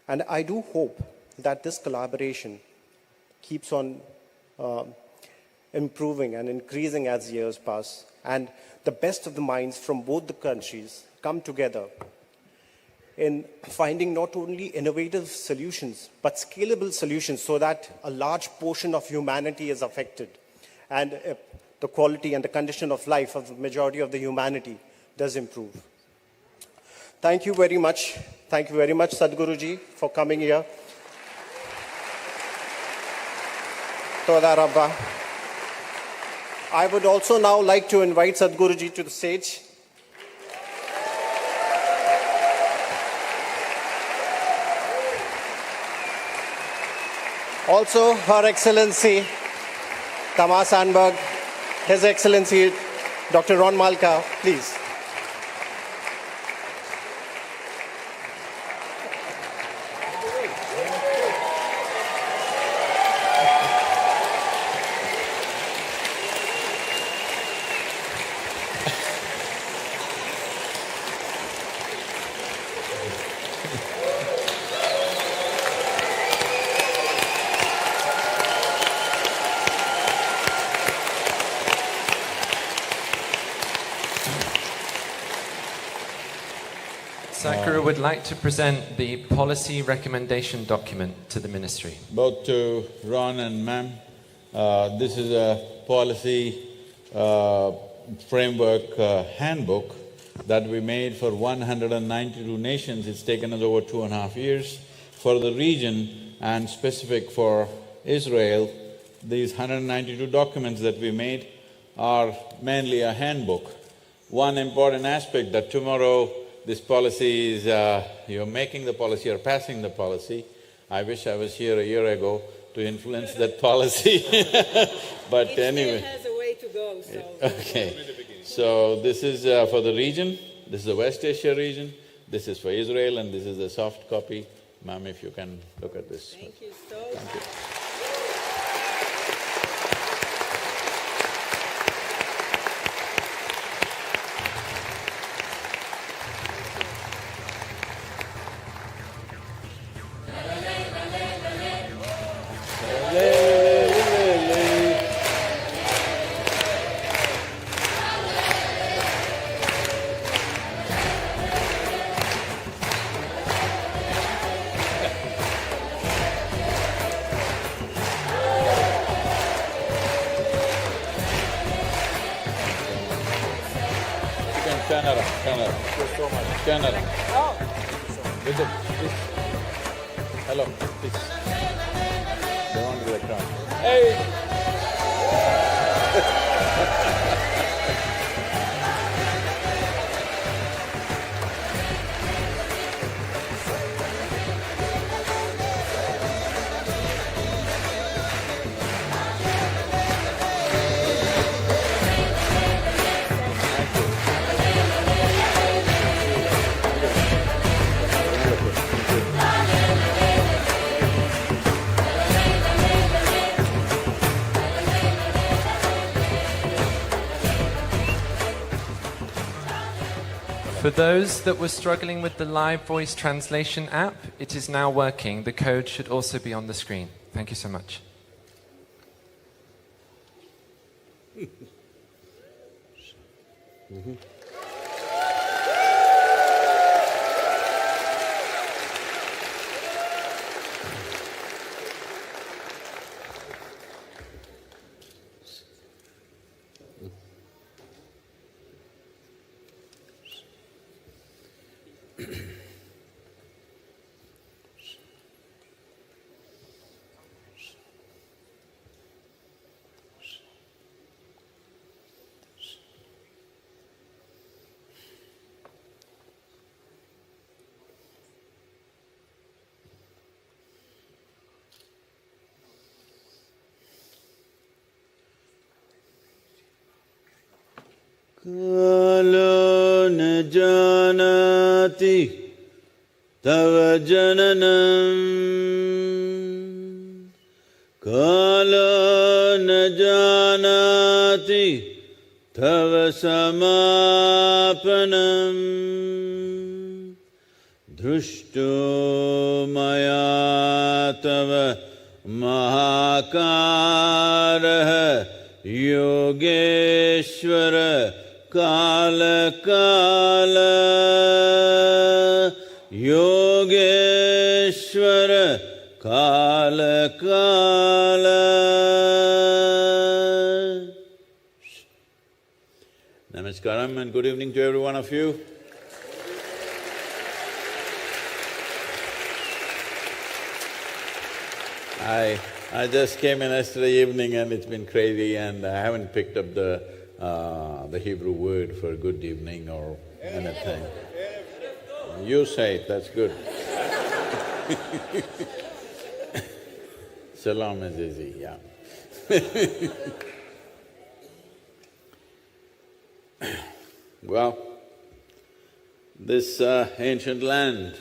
And I do hope that this collaboration keeps on improving and increasing as years pass, and the best of the minds from both the countries come together in finding not only innovative solutions, but scalable solutions so that a large portion of humanity is affected and the quality and the condition of life of the majority of the humanity does improve. Thank you very much. Thank you very much, Sadhguruji, for coming here. Toda Rabba. I would also now like to invite Sadhguruji to the stage. Also, Her Excellency Tamar Sandberg, His Excellency Dr. Ron Malka, please. Sadhguru would like to present the policy recommendation document to the ministry. Both to Ron and ma'am, this is a policy framework handbook that we made for 192 nations. It's taken us over 2.5 years. For the region and specific for Israel, these 192 documents that we made are mainly a handbook. One important aspect that tomorrow This policy is… you're making the policy or passing the policy. I wish I was here a year ago to influence that policy but anyway… It still has a way to go, so… Okay. So this is for the region, this is the West Asia region, this is for Israel and this is the soft copy. Ma'am, if you can look at this. Thank you so Thank you. Turn around. Thank you so much. Turn around. With it, please. Hello, please. Don't want to be the crowd. Hey! For those that were struggling with the live voice translation app, it is now working. The code should also be on the screen. Thank you so much. Kalo na janati tava jananam. Kalo na janati tava samapanam. Drushto maya tava mahakaraha Yogeshwara Kala Kala Yogeshwara Kala Kala. Namaskaram and good evening to every one of you. I just came in yesterday evening and it's been crazy and I haven't picked up the Hebrew word for good evening or anything. You say it, that's good. Shalom is easy, yeah. Well, this ancient land,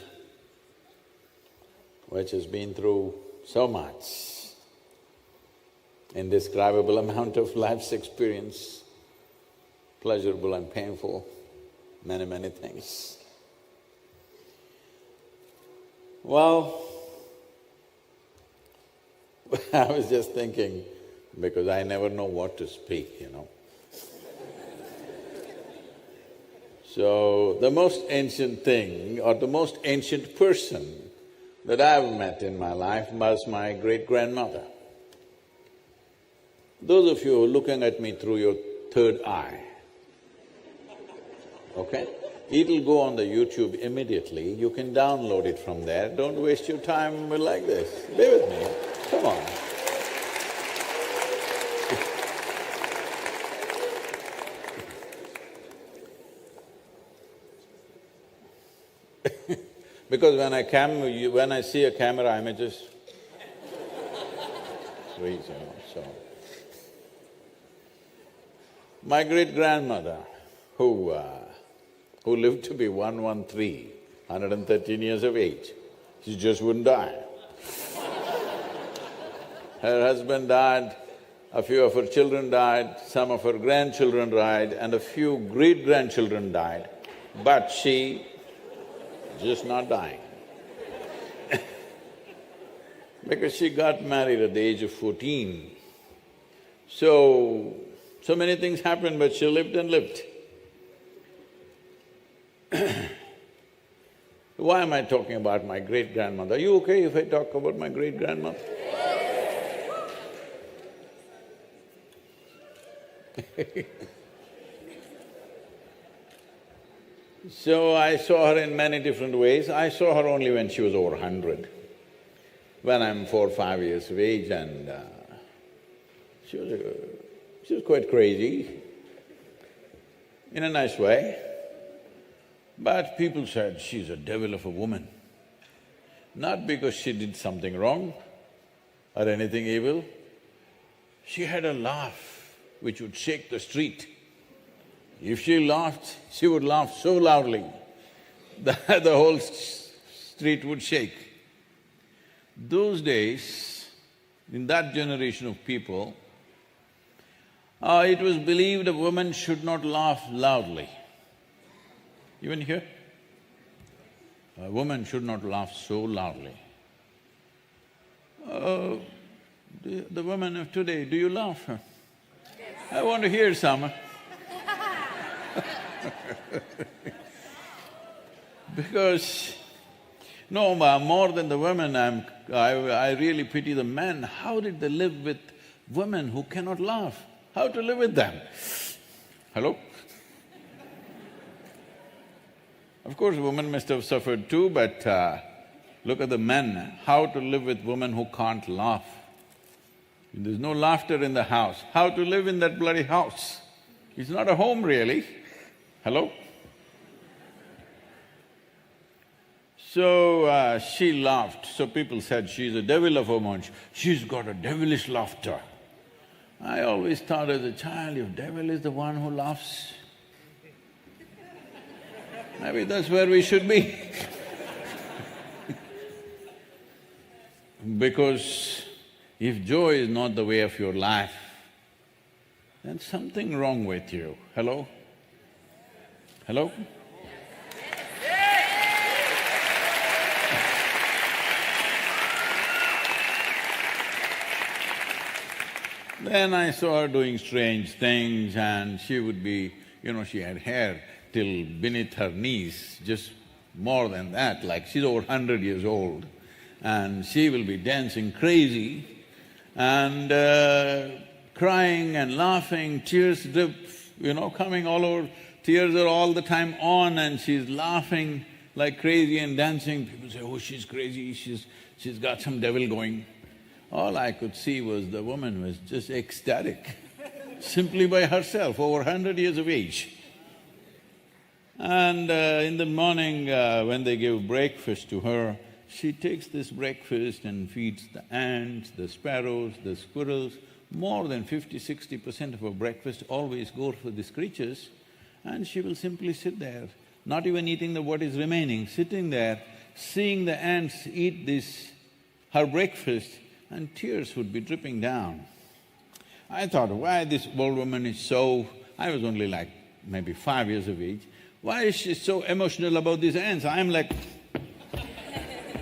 which has been through so much, indescribable amount of life's experience, pleasurable and painful, many things. Well, I was just thinking, because I never know what to speak, you know. So, the most ancient thing or the most ancient person that I've met in my life was my great-grandmother. Those of you who are looking at me through your third eye, okay? It'll go on the YouTube immediately, you can download it from there, don't waste your time like this. Be with me, come on. Because when I see a camera, I may just freeze, so. My great-grandmother, who lived to be 113, 113 years of age, she just wouldn't die. Her husband died, a few of her children died, some of her grandchildren died, and a few great-grandchildren died, but she just not dying. Because she got married at the age of 14. So many things happened, but she lived and lived. Why am I talking about my great-grandmother? Are you okay if I talk about my great-grandmother? So I saw her in many different ways. I saw her only when she was over 100, when I'm 4 or 5 years of age, and she was quite crazy, in a nice way. But people said, she's a devil of a woman. Not because she did something wrong or anything evil. She had a laugh which would shake the street. If she laughed, she would laugh so loudly that the whole street would shake. Those days, in that generation of people, it was believed a woman should not laugh loudly. Even here, a woman should not laugh so loudly. The women of today, do you laugh? Yes. I want to hear some. Because, no, more than the women, I really pity the men. How did they live with women who cannot laugh? How to live with them? Hello? Of course, women must have suffered too, but look at the men, how to live with women who can't laugh. There's no laughter in the house. How to live in that bloody house? It's not a home really. Hello? So she laughed, so people said she's a devil of a woman, she's got a devilish laughter. I always thought as a child, if devil is the one who laughs, maybe that's where we should be. Because if joy is not the way of your life, then something wrong with you. Hello? Hello? Then I saw her doing strange things, and she would be… she had hair till beneath her knees, just more than that, like she's over 100 years old. And she will be dancing crazy and crying and laughing, tears drip, coming all over. Tears are all the time on, and she's laughing like crazy and dancing. People say, oh, she's crazy, she's got some devil going. All I could see was the woman was just ecstatic, simply by herself, over 100 years of age. And in the morning, when they give breakfast to her, she takes this breakfast and feeds the ants, the sparrows, the squirrels. More than 50–60% of her breakfast always goes for these creatures, and she will simply sit there, not even eating what is remaining, sitting there, seeing the ants eat her breakfast, and tears would be dripping down. I thought, why this old woman is so… I was only like maybe 5 years of age. Why is she so emotional about these ants? I'm like,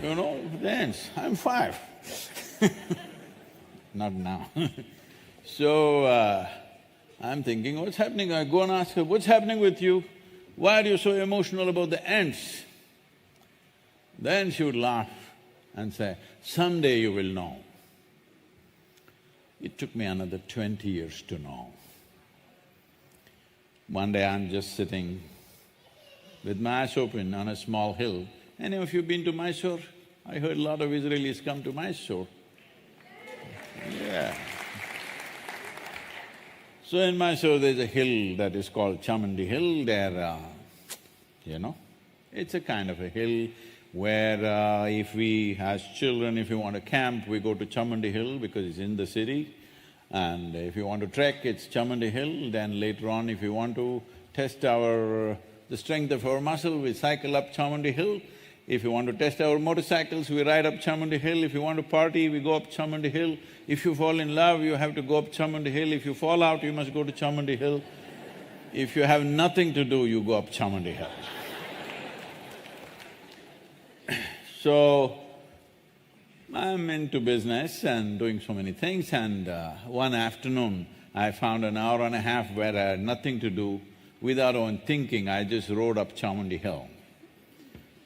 the ants, I'm 5. Not now. So, I'm thinking, what's happening? I go and ask her, what's happening with you? Why are you so emotional about the ants? Then she would laugh and say, someday you will know. It took me another 20 years to know. One day I'm just sitting with my eyes open on a small hill. Any of you been to Mysore? I heard a lot of Israelis come to Mysore. Yeah. So in Mysore there's a hill that is called Chamandi Hill. There, It's a kind of a hill where if we, as children, if you want to camp, we go to Chamundi Hill because it's in the city. And if you want to trek, it's Chamundi Hill. Then later on, if you want to test the strength of our muscle, we cycle up Chamundi Hill. If you want to test our motorcycles, we ride up Chamundi Hill. If you want to party, we go up Chamundi Hill. If you fall in love, you have to go up Chamundi Hill. If you fall out, you must go to Chamundi Hill. If you have nothing to do, you go up Chamundi Hill. So, I'm into business and doing so many things, and one afternoon I found an hour and a half where I had nothing to do. Without even thinking, I just rode up Chamundi Hill.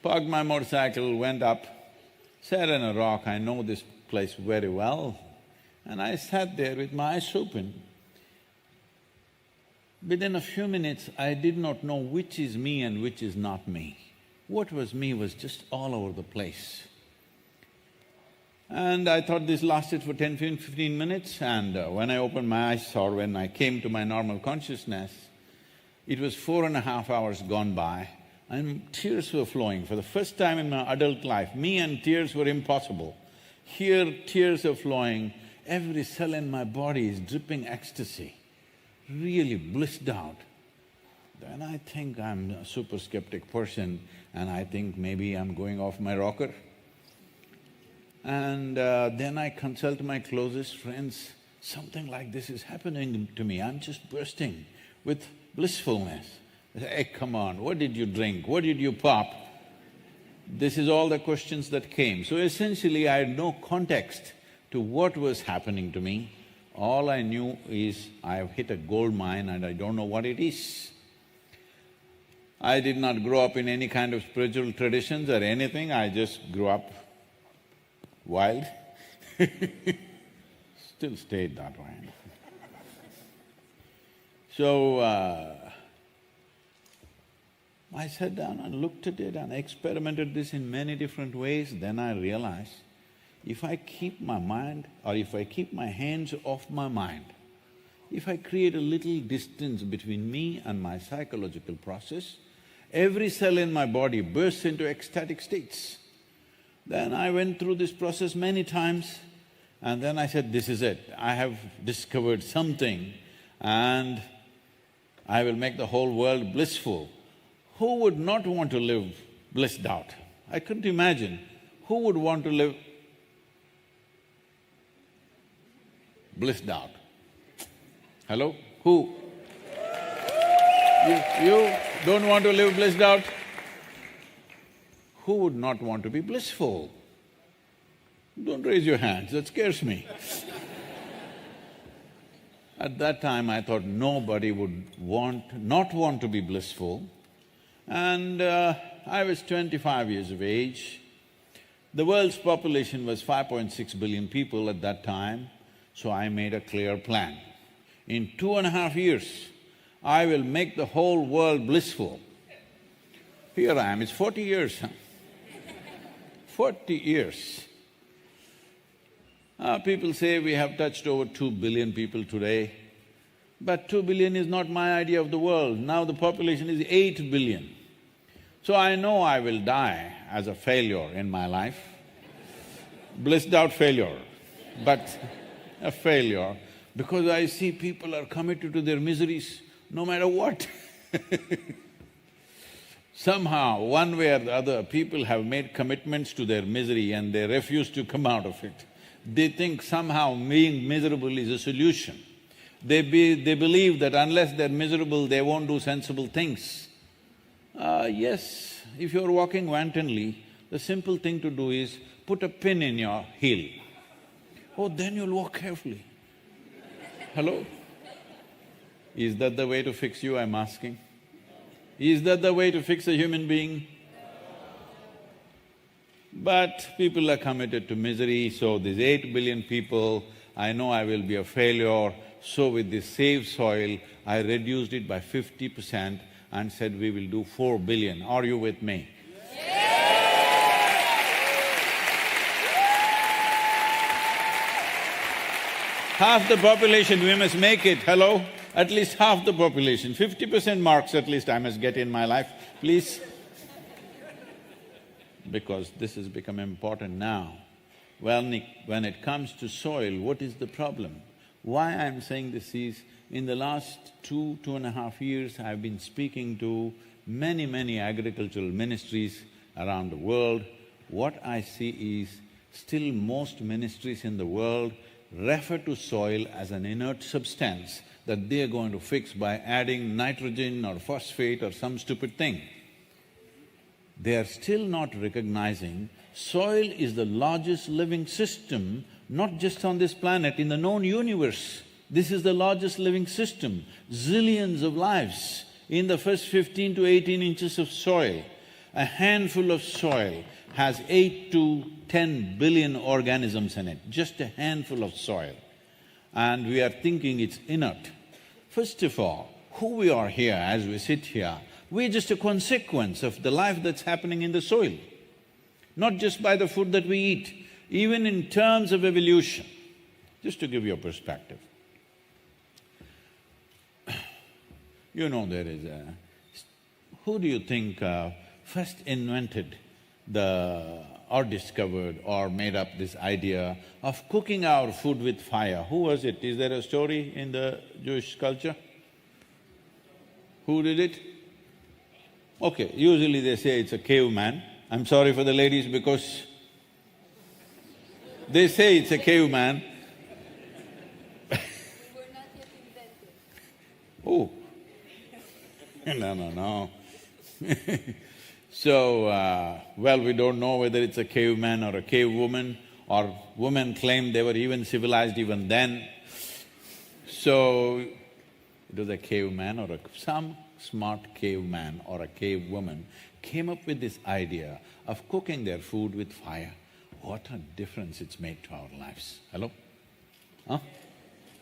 Parked my motorcycle, went up, sat on a rock. I know this place very well, and I sat there with my eyes open. Within a few minutes, I did not know which is me and which is not me. What was me was just all over the place. And I thought this lasted for 10–15 minutes, and when I opened my eyes or when I came to my normal consciousness, it was 4.5 hours gone by and tears were flowing. For the first time in my adult life, me and tears were impossible. Here tears are flowing, every cell in my body is dripping ecstasy, really blissed out. Then I think I'm a super skeptic person and I think maybe I'm going off my rocker. And then I consult my closest friends, something like this is happening to me, I'm just bursting with blissfulness. I say, hey, come on, what did you drink? What did you pop? This is all the questions that came. So essentially, I had no context to what was happening to me. All I knew is I have hit a gold mine and I don't know what it is. I did not grow up in any kind of spiritual traditions or anything, I just grew up wild. Still stayed that way. So, I sat down and looked at it and experimented this in many different ways. Then I realized, if I keep my mind or if I keep my hands off my mind, if I create a little distance between me and my psychological process, every cell in my body bursts into ecstatic states. Then I went through this process many times and then I said, this is it, I have discovered something and I will make the whole world blissful. Who would not want to live blissed out? I couldn't imagine. Who would want to live blissed out? Hello? Who? You don't want to live blissed out? Who would not want to be blissful? Don't raise your hands, that scares me. At that time I thought nobody would not want to be blissful. And I was 25 years of age. The world's population was 5.6 billion people at that time, so I made a clear plan. In 2.5 years, I will make the whole world blissful. Here I am, it's 40 years, huh? 40 years. People say we have touched over 2 billion people today, but 2 billion is not my idea of the world. Now the population is 8 billion. So I know I will die as a failure in my life, blissed out failure, but a failure, because I see people are committed to their miseries no matter what. Somehow, one way or the other, people have made commitments to their misery and they refuse to come out of it. They think somehow being miserable is a solution. They believe that unless they're miserable, they won't do sensible things. Yes, if you're walking wantonly, the simple thing to do is put a pin in your heel. Oh, then you'll walk carefully. Hello? Is that the way to fix you, I'm asking? Is that the way to fix a human being? But people are committed to misery, so these 8 billion people, I know I will be a failure, so with this SaveSoil, I reduced it by 50% and said we will do 4 billion. Are you with me? Half the population, we must make it, hello? At least half the population, 50% marks at least I must get in my life, please. because this has become important now. When it comes to soil, what is the problem? Why I'm saying this is, in the last 2.5 years, I've been speaking to many agricultural ministries around the world. What I see is, still most ministries in the world refer to soil as an inert substance that they're going to fix by adding nitrogen or phosphate or some stupid thing. They are still not recognizing soil is the largest living system, not just on this planet, in the known universe. This is the largest living system, zillions of lives in the first 15 to 18 inches of soil. A handful of soil has 8 to 10 billion organisms in it, just a handful of soil. And we are thinking it's inert. First of all, who we are here as we sit here, we're just a consequence of the life that's happening in the soil. Not just by the food that we eat, even in terms of evolution. Just to give you a perspective. You know, there is a… Who do you think first invented or discovered or made up this idea of cooking our food with fire? Who was it? Is there a story in the Jewish culture? Who did it? Okay, usually they say it's a caveman. I'm sorry for the ladies because they say it's a caveman. Oh. No. So, well, we don't know whether it's a caveman or a cave woman, or women claim they were even civilized even then. So, it was a caveman or some smart caveman or a cave woman came up with this idea of cooking their food with fire. What a difference it's made to our lives. Hello? Huh?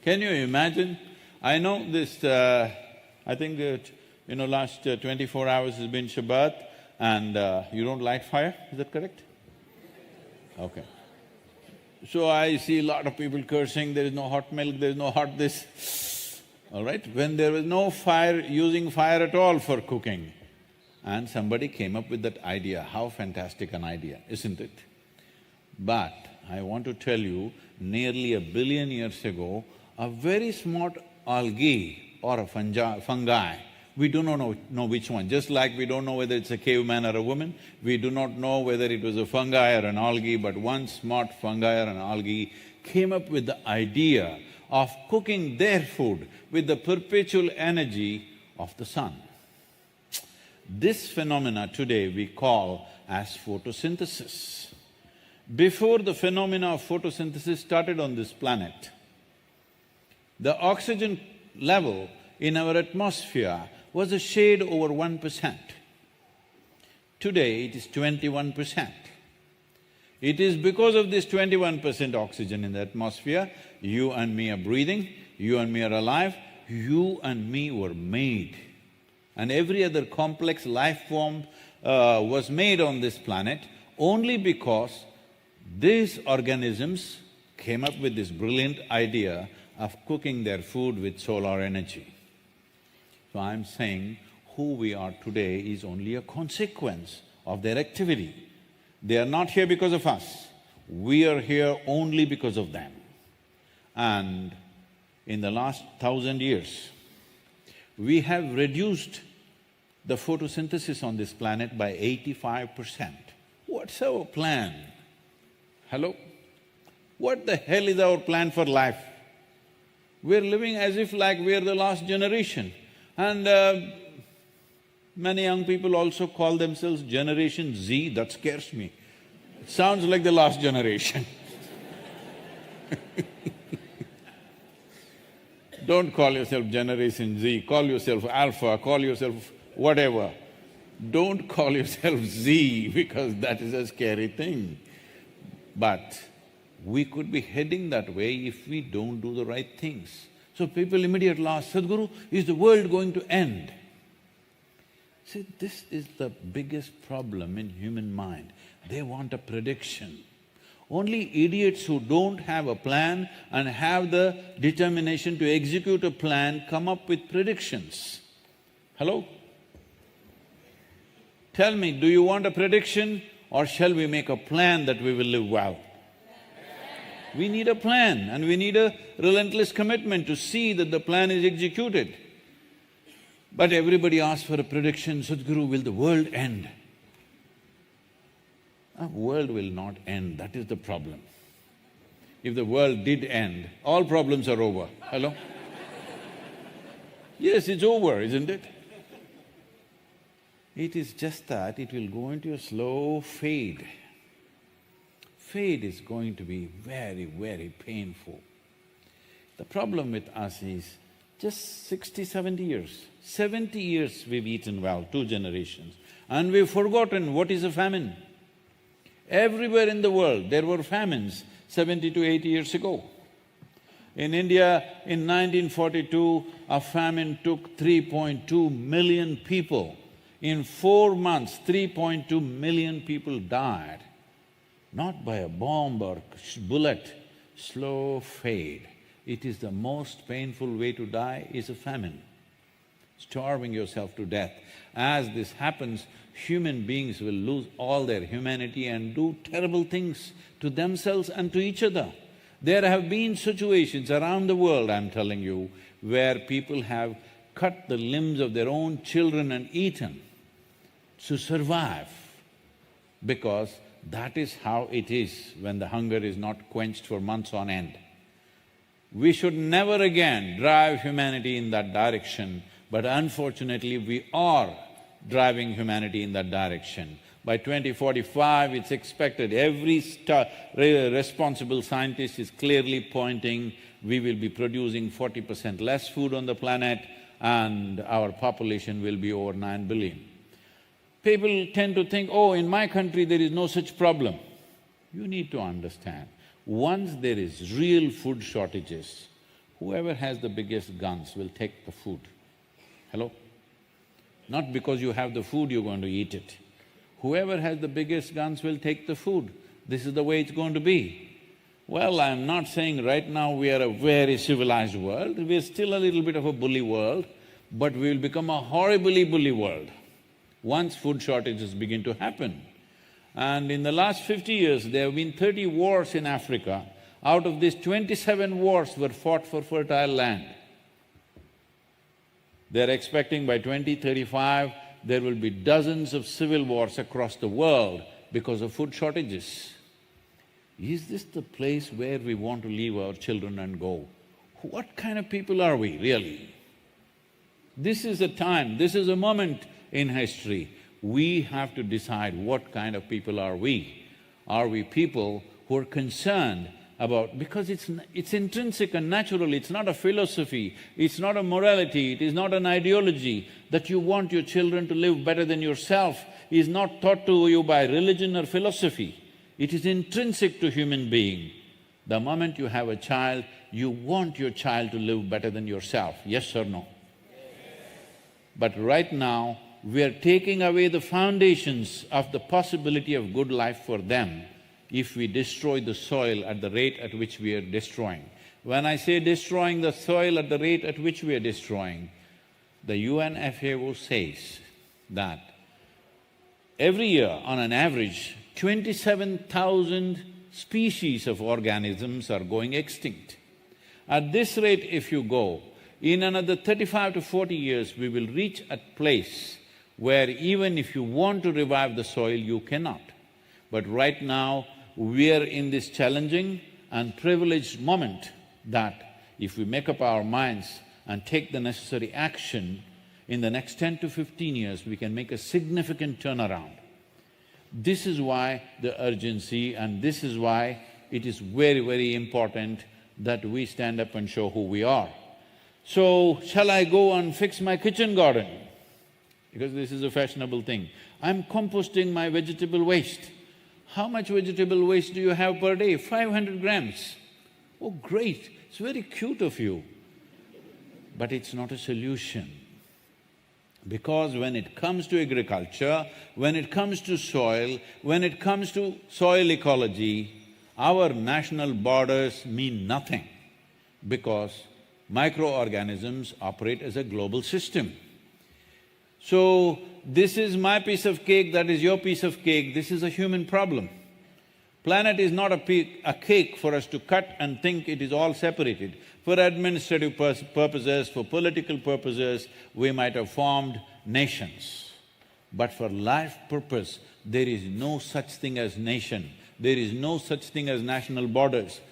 Can you imagine? I know this… I think that, last 24 hours has been Shabbat and you don't light fire, is that correct? Okay. So I see a lot of people cursing, there is no hot milk, there is no hot this, all right? When there was no fire, using fire at all for cooking, and somebody came up with that idea, how fantastic an idea, isn't it? But I want to tell you, nearly 1 billion years ago, a very smart algae or a fungi, we do not know which one. Just like we don't know whether it's a caveman or a woman, we do not know whether it was a fungi or an algae, but one smart fungi or an algae came up with the idea of cooking their food with the perpetual energy of the sun. This phenomena today we call as photosynthesis. Before the phenomena of photosynthesis started on this planet, the oxygen level in our atmosphere was a shade over 1%. Today it is 21%. It is because of this 21% oxygen in the atmosphere, you and me are breathing, you and me are alive, you and me were made. And every other complex life form was made on this planet only because these organisms came up with this brilliant idea of cooking their food with solar energy. So I'm saying who we are today is only a consequence of their activity. They are not here because of us, we are here only because of them. And in the last 1,000 years, we have reduced the photosynthesis on this planet by 85%. What's our plan? Hello? What the hell is our plan for life? We're living as if like we're the last generation. And many young people also call themselves Generation Z, that scares me. It sounds like the last generation. Don't call yourself Generation Z, call yourself Alpha, call yourself whatever. Don't call yourself Z because that is a scary thing. But we could be heading that way if we don't do the right things. So people immediately ask, Sadhguru, is the world going to end? See, this is the biggest problem in human mind. They want a prediction. Only idiots who don't have a plan and have the determination to execute a plan come up with predictions. Hello? Tell me, do you want a prediction or shall we make a plan that we will live well? We need a plan and we need a relentless commitment to see that the plan is executed. But everybody asks for a prediction, Sadhguru, will the world end? The world will not end, that is the problem. If the world did end, all problems are over. Hello? Yes, it's over, isn't it? It is just that it will go into a slow fade. Fade is going to be very, very painful. The problem with us is just 60, 70 years. 70 years we've eaten well, 2 generations, and we've forgotten what is a famine. Everywhere in the world there were famines 70 to 80 years ago. In India, in 1942, a famine took 3.2 million people. In 4 months, 3.2 million people died. Not by a bomb or bullet, slow fade. It is the most painful way to die is a famine, starving yourself to death. As this happens, human beings will lose all their humanity and do terrible things to themselves and to each other. There have been situations around the world, I'm telling you, where people have cut the limbs of their own children and eaten to survive, because that is how it is when the hunger is not quenched for months on end. We should never again drive humanity in that direction, but unfortunately we are driving humanity in that direction. By 2045, it's expected, every responsible scientist is clearly pointing, we will be producing 40% less food on the planet and our population will be over 9 billion. People tend to think, oh, in my country there is no such problem. You need to understand, once there is real food shortages, whoever has the biggest guns will take the food. Hello? Not because you have the food you're going to eat it. Whoever has the biggest guns will take the food. This is the way it's going to be. Well, I'm not saying right now we are a very civilized world, we're still a little bit of a bully world, but we will become a horribly bully world once food shortages begin to happen. And in the last 50 years, there have been 30 wars in Africa. Out of these, 27 wars were fought for fertile land. They're expecting by 2035, there will be dozens of civil wars across the world because of food shortages. Is this the place where we want to leave our children and go? What kind of people are we, really? This is a time, this is a moment in history. We have to decide what kind of people are we. Are we people who are concerned about… because it's intrinsic and natural, it's not a philosophy, it's not a morality, it is not an ideology that you want your children to live better than yourself, is not taught to you by religion or philosophy. It is intrinsic to human being. The moment you have a child, you want your child to live better than yourself, yes or no? But right now, we are taking away the foundations of the possibility of good life for them if we destroy the soil at the rate at which we are destroying. When I say destroying the soil at the rate at which we are destroying, the UN FAO says that every year, on an average, 27,000 species of organisms are going extinct. At this rate, if you go, in another 35 to 40 years, we will reach a place where even if you want to revive the soil, you cannot. But right now, we are in this challenging and privileged moment that if we make up our minds and take the necessary action, in the next 10 to 15 years, we can make a significant turnaround. This is why the urgency, and this is why it is very, very important that we stand up and show who we are. So, shall I go and fix my kitchen garden? Because this is a fashionable thing. I'm composting my vegetable waste. How much vegetable waste do you have per day? 500 grams. Oh, great, it's very cute of you. But it's not a solution. Because when it comes to agriculture, when it comes to soil, when it comes to soil ecology, our national borders mean nothing, because microorganisms operate as a global system. So, this is my piece of cake, that is your piece of cake, this is a human problem. Planet is not a cake for us to cut and think it is all separated. For administrative purposes, for political purposes, we might have formed nations. But for life purpose, there is no such thing as nation. There is no such thing as national borders.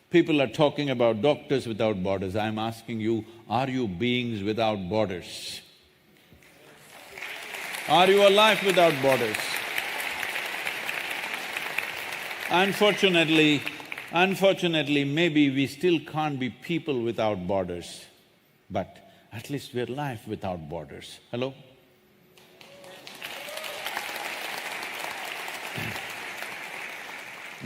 People are talking about doctors without borders. I'm asking you, are you beings without borders? Are you a life without borders? Unfortunately, maybe we still can't be people without borders, but at least we're life without borders. Hello?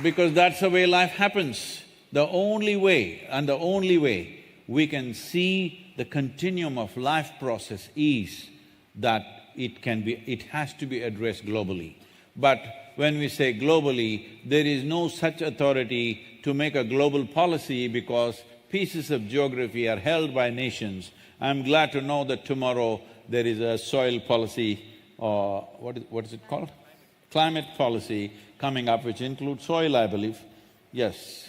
Because that's the way life happens. The only way we can see the continuum of life process is that it has to be addressed globally. But when we say globally, there is no such authority to make a global policy because pieces of geography are held by nations. I'm glad to know that tomorrow there is a soil policy, or what is it called? Climate policy coming up, which includes soil, I believe. Yes.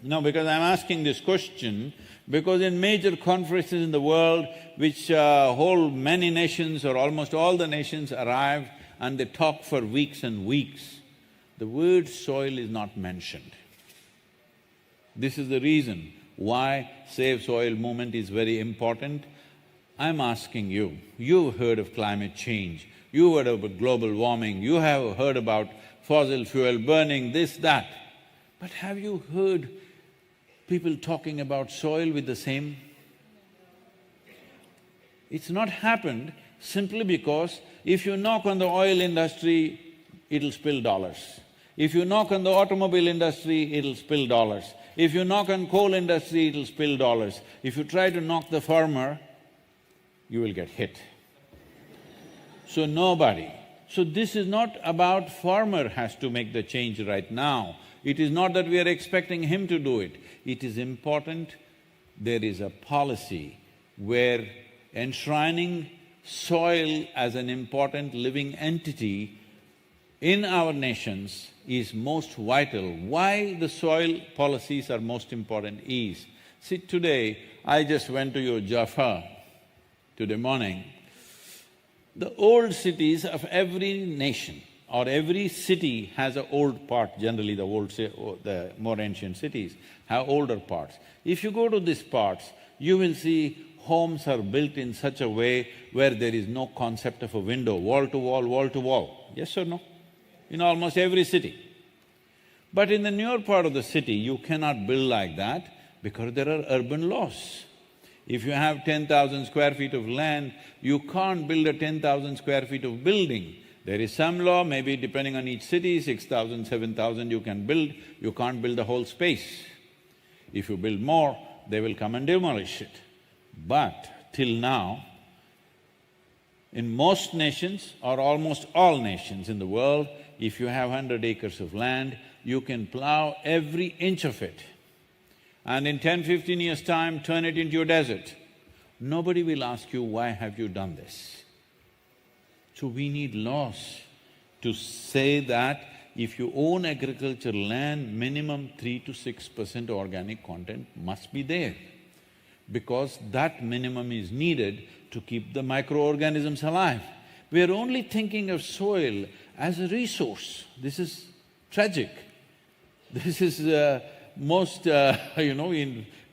No, because I'm asking this question because in major conferences in the world which hold many nations or almost all the nations arrive and they talk for weeks and weeks, the word soil is not mentioned. This is the reason why SaveSoil movement is very important. I'm asking you, you've heard of climate change, you've heard about global warming, you have heard about fossil fuel burning, this, that, but have you heard people talking about soil with the same? It's not happened simply because if you knock on the oil industry, it'll spill dollars. If you knock on the automobile industry, it'll spill dollars. If you knock on coal industry, it'll spill dollars. If you try to knock the farmer, you will get hit. So nobody. So this is not about farmer has to make the change right now. It is not that we are expecting him to do it. It is important there is a policy where enshrining soil as an important living entity in our nations is most vital. Why the soil policies are most important is, see today, I just went to your Jaffa today morning. The old cities of every nation or every city has an old part, generally the more ancient cities have older parts. If you go to these parts, you will see homes are built in such a way where there is no concept of a window, wall to wall, wall to wall. Yes or no? In almost every city. But in the newer part of the city, you cannot build like that because there are urban laws. If you have 10,000 square feet of land, you can't build a 10,000 square feet of building. There is some law, maybe depending on each city, 6,000, 7,000 you can build, you can't build the whole space. If you build more, they will come and demolish it. But till now, in most nations or almost all nations in the world, if you have 100 acres of land, you can plow every inch of it and in 10-15 years' time turn it into a desert. Nobody will ask you, why have you done this? So we need laws to say that if you own agricultural land, minimum 3 to 6% organic content must be there, because that minimum is needed to keep the microorganisms alive. We are only thinking of soil as a resource. This is tragic. This is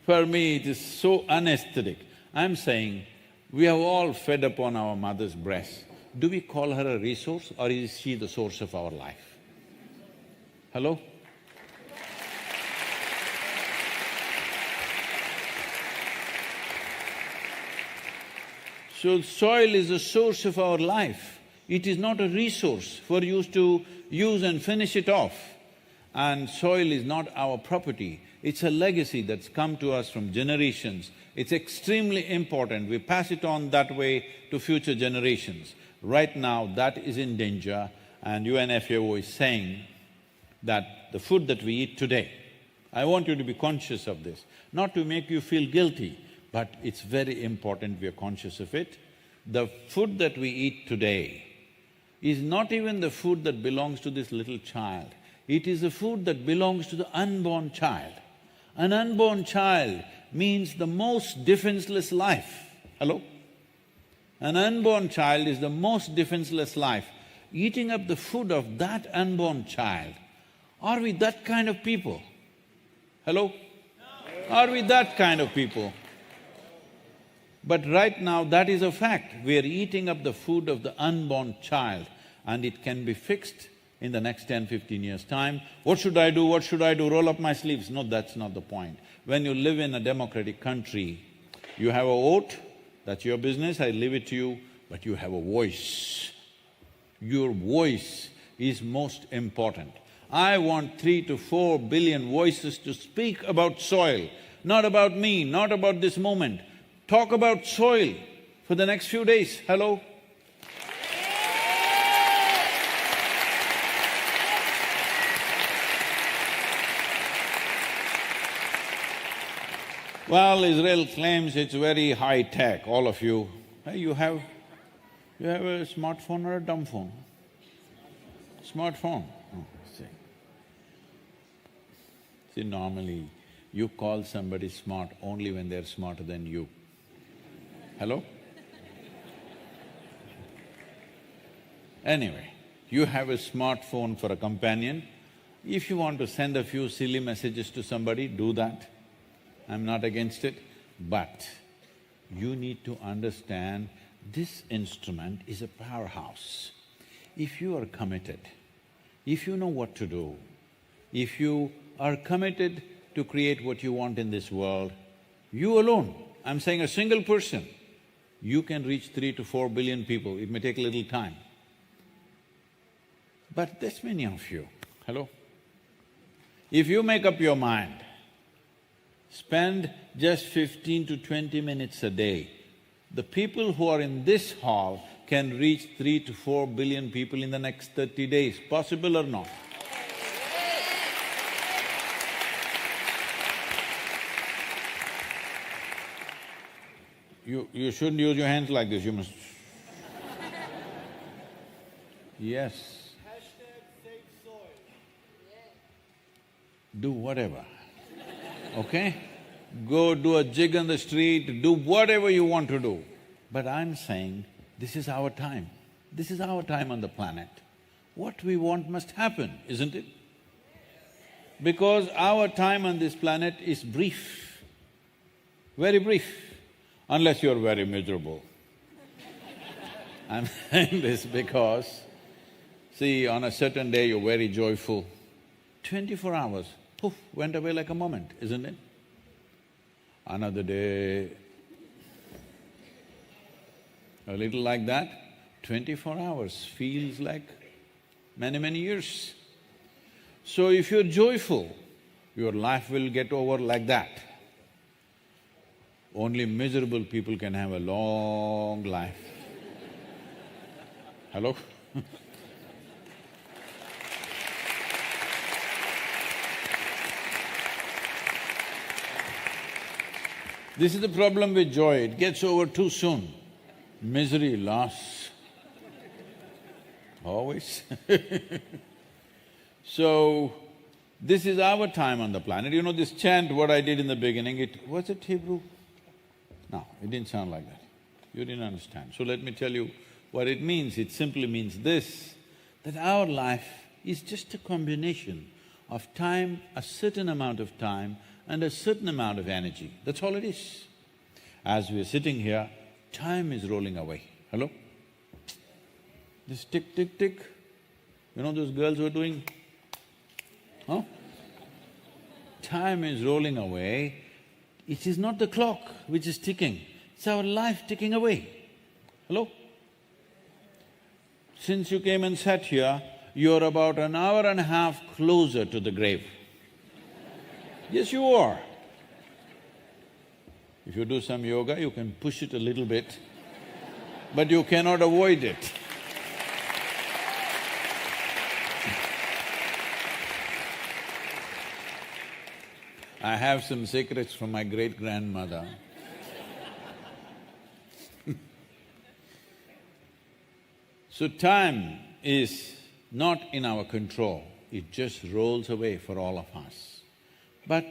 for me it is so unaesthetic. I'm saying, we have all fed upon our mother's breast. Do we call her a resource or is she the source of our life? Hello? So soil is the source of our life. It is not a resource for you to use and finish it off. And soil is not our property, it's a legacy that's come to us from generations. It's extremely important, we pass it on that way to future generations. Right now, that is in danger, and UNFAO is saying that the food that we eat today, I want you to be conscious of this, not to make you feel guilty, but it's very important we are conscious of it. The food that we eat today is not even the food that belongs to this little child. It is the food that belongs to the unborn child. An unborn child means the most defenseless life. Hello? An unborn child is the most defenseless life. Eating up the food of that unborn child, are we that kind of people? Hello? Are we that kind of people? But right now, that is a fact. We are eating up the food of the unborn child, and it can be fixed in the next 10-15 years' time. What should I do? What should I do? Roll up my sleeves. No, that's not the point. When you live in a democratic country, you have a vote, that's your business, I leave it to you, but you have a voice. Your voice is most important. I want 3 to 4 billion voices to speak about soil, not about me, not about this moment. Talk about soil for the next few days. Hello? Well, Israel claims it's very high-tech, all of you. Hey, you have a smartphone or a dumb phone? Smartphone. Oh, see, normally you call somebody smart only when they're smarter than you. Hello? Anyway, you have a smartphone for a companion. If you want to send a few silly messages to somebody, do that. I'm not against it, but you need to understand this instrument is a powerhouse. If you are committed, if you know what to do, if you are committed to create what you want in this world, you alone, I'm saying a single person, you can reach 3 to 4 billion people. It may take a little time. But there's many of you, hello? If you make up your mind, spend just 15 to 20 minutes a day. The people who are in this hall can reach 3 to 4 billion people in the next 30 days. Possible or not? You shouldn't use your hands like this, you must… Yes. Do whatever, okay? Go do a jig on the street, do whatever you want to do. But I'm saying, this is our time. This is our time on the planet. What we want must happen, isn't it? Because our time on this planet is brief, very brief, unless you're very miserable. I'm saying this because, see, on a certain day you're very joyful, 24 hours, poof, went away like a moment, isn't it? Another day, a little like that, 24 hours feels like many, many years. So if you're joyful, your life will get over like that. Only miserable people can have a long life. Hello? This is the problem with joy, it gets over too soon. Misery lasts always. So, this is our time on the planet. You know this chant, what I did in the beginning, was it Hebrew? No, it didn't sound like that. You didn't understand. So let me tell you what it means. It simply means this, that our life is just a combination of time, a certain amount of time, and a certain amount of energy. That's all it is. As we're sitting here, time is rolling away. Hello? This tick, tick, tick. You know those girls who are doing, huh? Time is rolling away. It is not the clock which is ticking, it's our life ticking away. Hello? Since you came and sat here, you're about an hour and a half closer to the grave. Yes, you are. If you do some yoga, you can push it a little bit, but you cannot avoid it. I have some secrets from my great-grandmother. So time is not in our control, it just rolls away for all of us. But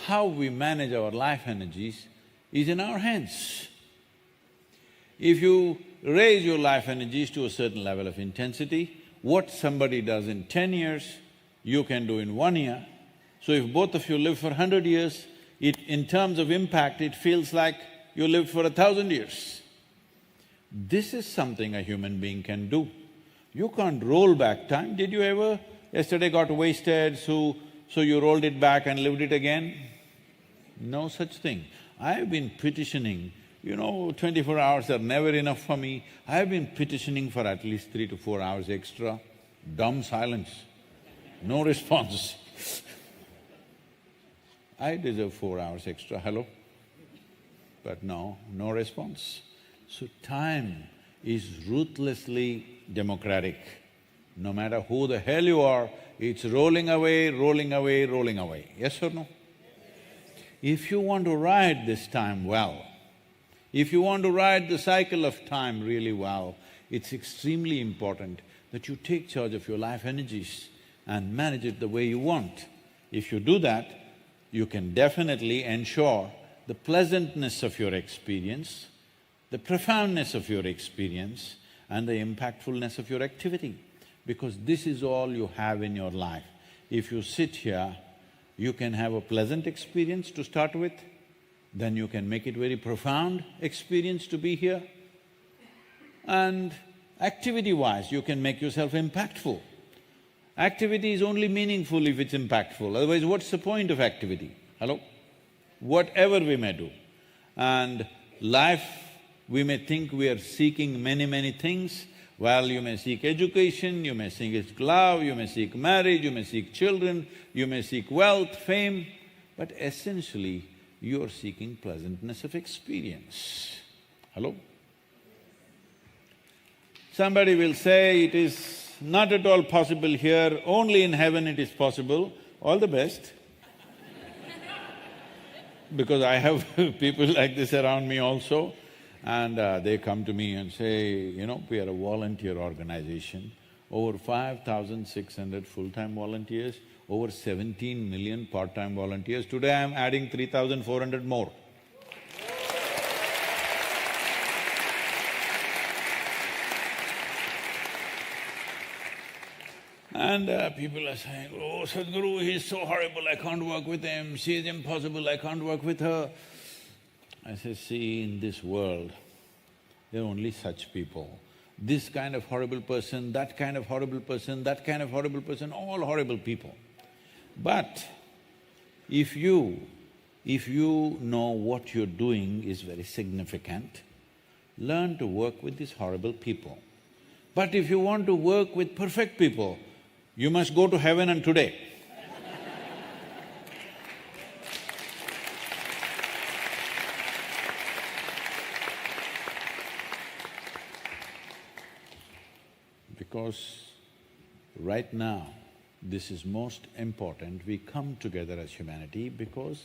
how we manage our life energies is in our hands. If you raise your life energies to a certain level of intensity, what somebody does in 10 years, you can do in 1 year. So if both of you live for 100 years, in terms of impact, it feels like you lived for 1,000 years. This is something a human being can do. You can't roll back time. Did you ever… yesterday got wasted, so you rolled it back and lived it again? No such thing. I've been petitioning, 24 hours are never enough for me. I've been petitioning for at least 3 to 4 hours extra. Dumb silence, no response. I deserve 4 hours extra, hello? But no response. So time is ruthlessly democratic. No matter who the hell you are, it's rolling away, rolling away, rolling away. Yes or no? If you want to ride this time well, if you want to ride the cycle of time really well, it's extremely important that you take charge of your life energies and manage it the way you want. If you do that, you can definitely ensure the pleasantness of your experience, the profoundness of your experience, and the impactfulness of your activity, because this is all you have in your life. If you sit here, you can have a pleasant experience to start with, then you can make it very profound experience to be here, and activity-wise, you can make yourself impactful. Activity is only meaningful if it's impactful, otherwise what's the point of activity? Hello? Whatever we may do. And life, we may think we are seeking many things. Well, you may seek education, you may seek love, you may seek marriage, you may seek children, you may seek wealth, fame, but essentially, you are seeking pleasantness of experience. Hello? Somebody will say it is not at all possible here, only in heaven it is possible. All the best. Because I have people like this around me also, and they come to me and say, we are a volunteer organization, over 5,600 full-time volunteers, over 17 million part-time volunteers. Today I'm adding 3,400 more. And people are saying, oh, Sadhguru, he's so horrible, I can't work with him, she's impossible, I can't work with her. I say, see, in this world, there are only such people. This kind of horrible person, that kind of horrible person, that kind of horrible person, all horrible people. But if you know what you're doing is very significant, learn to work with these horrible people. But if you want to work with perfect people, you must go to heaven and today. Because right now, this is most important, we come together as humanity because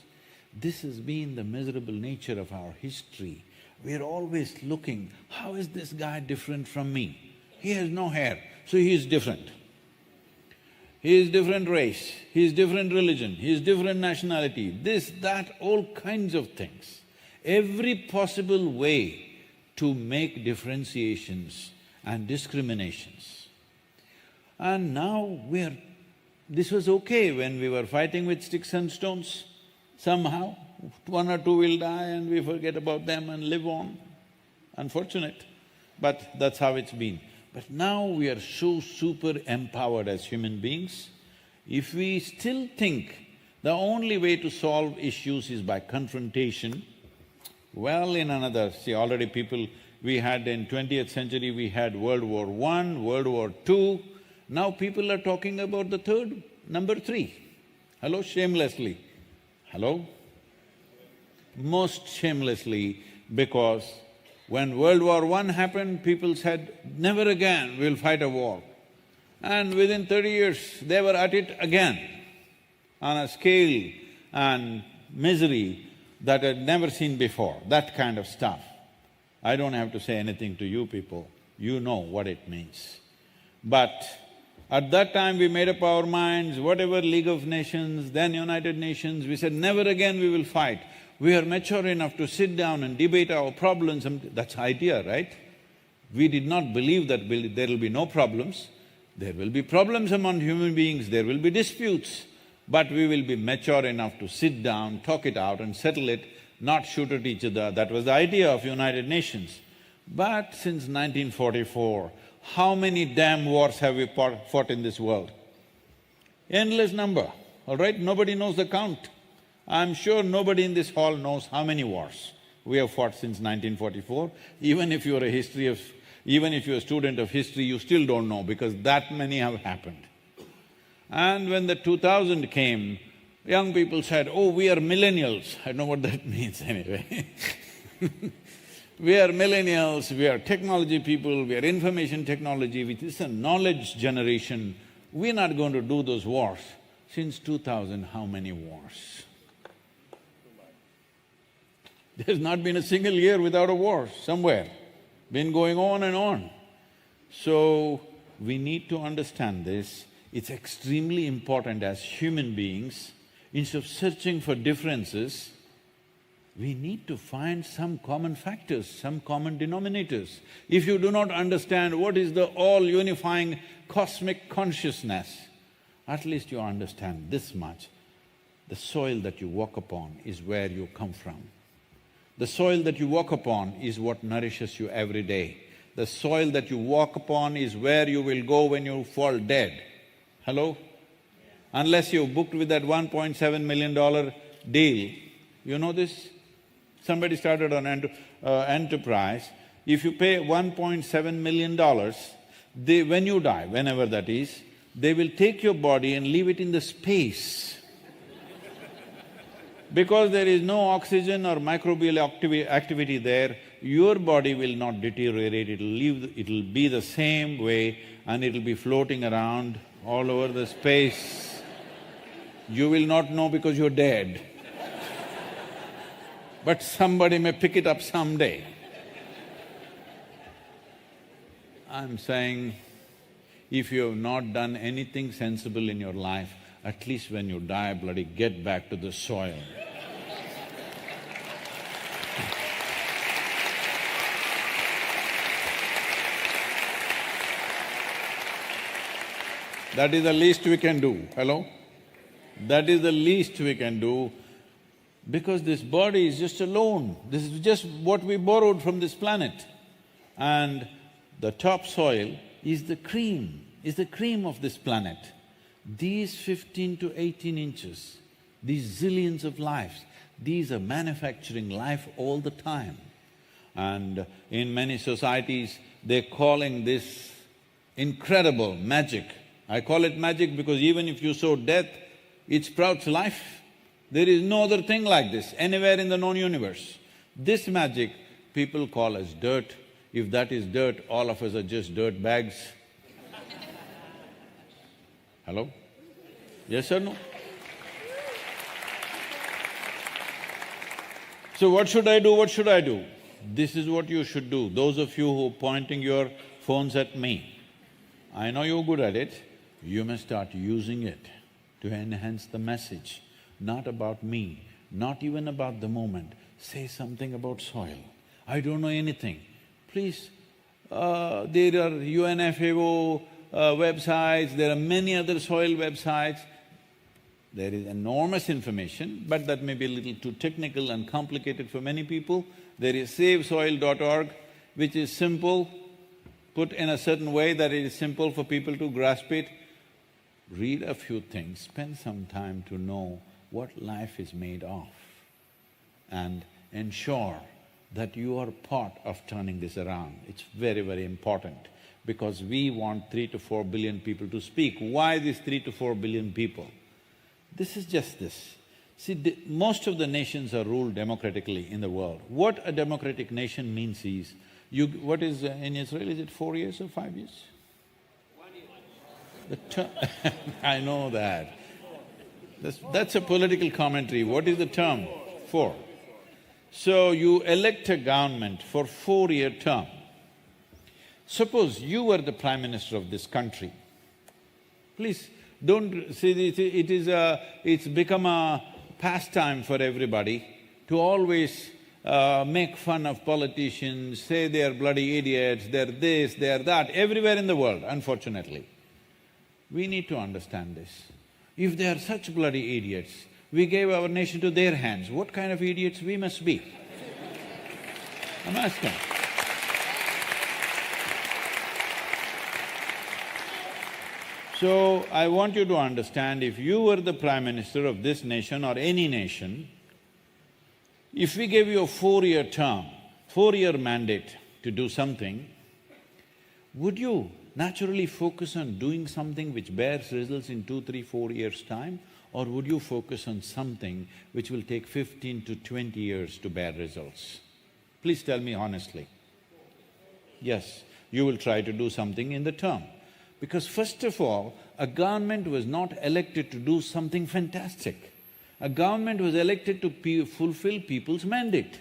this has been the miserable nature of our history. We're always looking, how is this guy different from me? He has no hair, so he is different. He is different race, he is different religion, he is different nationality, this, that, all kinds of things. Every possible way to make differentiations and discriminations. And now this was okay when we were fighting with sticks and stones. Somehow, 1 or 2 will die and we forget about them and live on. Unfortunate, but that's how it's been. But now we are so super empowered as human beings. If we still think the only way to solve issues is by confrontation, well, in another… see, already people… we had in 20th century, we had World War I, World War II, now people are talking about the third, number 3. Hello, shamelessly. Hello? Most shamelessly, because when World War I happened, people said, never again we'll fight a war. And within 30 years, they were at it again, on a scale and misery that I'd never seen before, that kind of stuff. I don't have to say anything to you people. you know what it means. But at that time we made up our minds, whatever League of Nations, then United Nations, we said, never again we will fight. We are mature enough to sit down and debate our problems, and that's idea, right? We did not believe that there will be no problems. There will be problems among human beings, there will be disputes, but we will be mature enough to sit down, talk it out and settle it, not shoot at each other. That was the idea of United Nations. But since 1944, how many damn wars have we fought in this world? Endless number, all right? Nobody knows the count. I'm sure nobody in this hall knows how many wars we have fought since 1944. Even if you're a student of history, you still don't know because that many have happened. And when the 2000 came, young people said, oh, we are millennials. I don't know what that means anyway. We are millennials, we are technology people, we are information technology, which is a knowledge generation. We're not going to do those wars. Since 2000, how many wars? There's not been a single year without a war somewhere, been going on and on. So, we need to understand this. It's extremely important as human beings, instead of searching for differences, we need to find some common factors, some common denominators. If you do not understand what is the all-unifying cosmic consciousness, at least you understand this much. The soil that you walk upon is where you come from. The soil that you walk upon is what nourishes you every day. The soil that you walk upon is where you will go when you fall dead. Hello? Unless you're booked with that $1.7 million deal, you know this? Somebody started an enterprise, if you pay $1.7 million, when you die, whenever that is, they will take your body and leave it in the space. Because there is no oxygen or microbial activity there, your body will not deteriorate, it'll be the same way and it'll be floating around all over the space. You will not know because you're dead. But somebody may pick it up someday. I'm saying, if you have not done anything sensible in your life, at least when you die, bloody get back to the soil. That is the least we can do, hello? That is the least we can do, because this body is just a loan. This is just what we borrowed from this planet. And the topsoil is the cream of this planet. These 15 to 18 inches, these zillions of lives, these are manufacturing life all the time. And in many societies, they're calling this incredible magic. I call it magic because even if you sow death, it sprouts life. There is no other thing like this anywhere in the known universe. This magic people call as dirt. If that is dirt, all of us are just dirt bags. Hello? Yes or no? So what should I do, what should I do? This is what you should do. Those of you who are pointing your phones at me, I know you're good at it, you must start using it to enhance the message. Not about me, not even about the moment. Say something about soil. I don't know anything. Please, there are UNFAO websites, there are many other soil websites. There is enormous information, but that may be a little too technical and complicated for many people. There is SaveSoil.org, which is simple, put in a certain way that it is simple for people to grasp it. Read a few things, spend some time to know what life is made of, and ensure that you are part of turning this around. It's very, very important, because we want 3 to 4 billion people to speak. Why these 3 to 4 billion people? This is just this. See, most of the nations are ruled democratically in the world. What a democratic nation means is, what is in Israel, is it 4 years or 5 years? 1 year. I know that. That's a political commentary. What is the term? 4. So you elect a government for 4-year term. Suppose you were the Prime Minister of this country. Please, don't… see, it's become a pastime for everybody to always make fun of politicians, say they're bloody idiots, they're this, they're that, everywhere in the world, unfortunately. We need to understand this. If they are such bloody idiots, we gave our nation to their hands, what kind of idiots we must be? I'm asking. So, I want you to understand, if you were the Prime Minister of this nation or any nation, if we gave you a 4-year term, 4-year mandate to do something, would you naturally focus on doing something which bears results in 2, 3, 4 years' time? Or would you focus on something which will take 15 to 20 years to bear results? Please tell me honestly. Yes, you will try to do something in the term. Because first of all, a government was not elected to do something fantastic. A government was elected to fulfill people's mandate.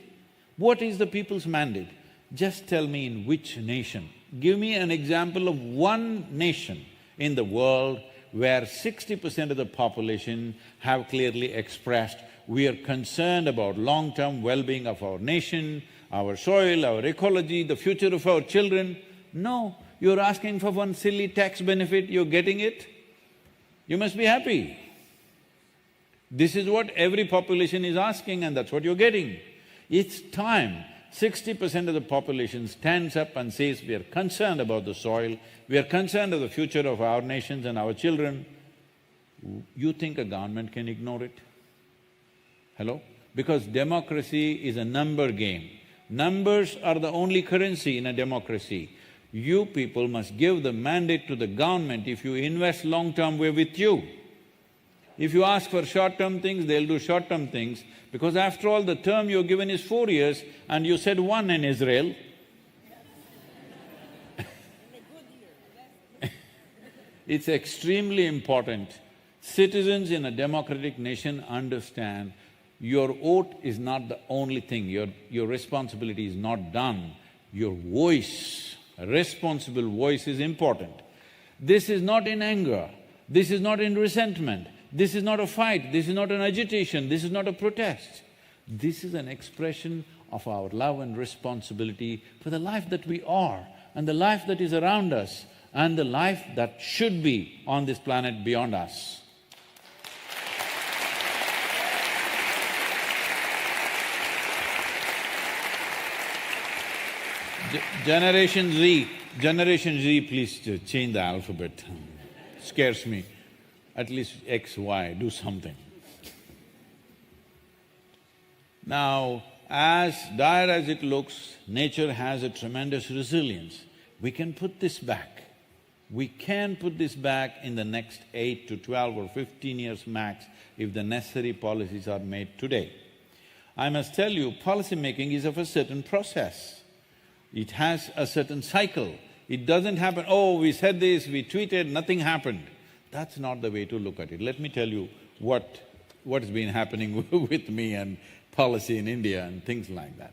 What is the people's mandate? Just tell me in which nation. Give me an example of one nation in the world where 60% of the population have clearly expressed, we are concerned about long-term well-being of our nation, our soil, our ecology, the future of our children. No, you're asking for one silly tax benefit, you're getting it. You must be happy. This is what every population is asking and that's what you're getting. It's time 60% of the population stands up and says, we are concerned about the soil, we are concerned of the future of our nations and our children. You think a government can ignore it? Hello? Because democracy is a number game. Numbers are the only currency in a democracy. You people must give the mandate to the government. If you invest long-term, we're with you. If you ask for short-term things, they'll do short-term things, because after all, the term you're given is 4 years and you said 1 in Israel. It's extremely important. Citizens in a democratic nation understand your vote is not the only thing, your responsibility is not done. Your voice, a responsible voice is important. This is not in anger, this is not in resentment, this is not a fight, this is not an agitation, this is not a protest. This is an expression of our love and responsibility for the life that we are and the life that is around us and the life that should be on this planet beyond us. Generation Z, please change the alphabet. Scares me. At least X, Y, do something. Now, as dire as it looks, nature has a tremendous resilience. We can put this back. We can put this back in the next 8 to 12 or 15 years max if the necessary policies are made today. I must tell you, policy making is of a certain process. It has a certain cycle. It doesn't happen, oh, we said this, we tweeted, nothing happened. That's not the way to look at it. Let me tell you what's been happening with me and policy in India and things like that.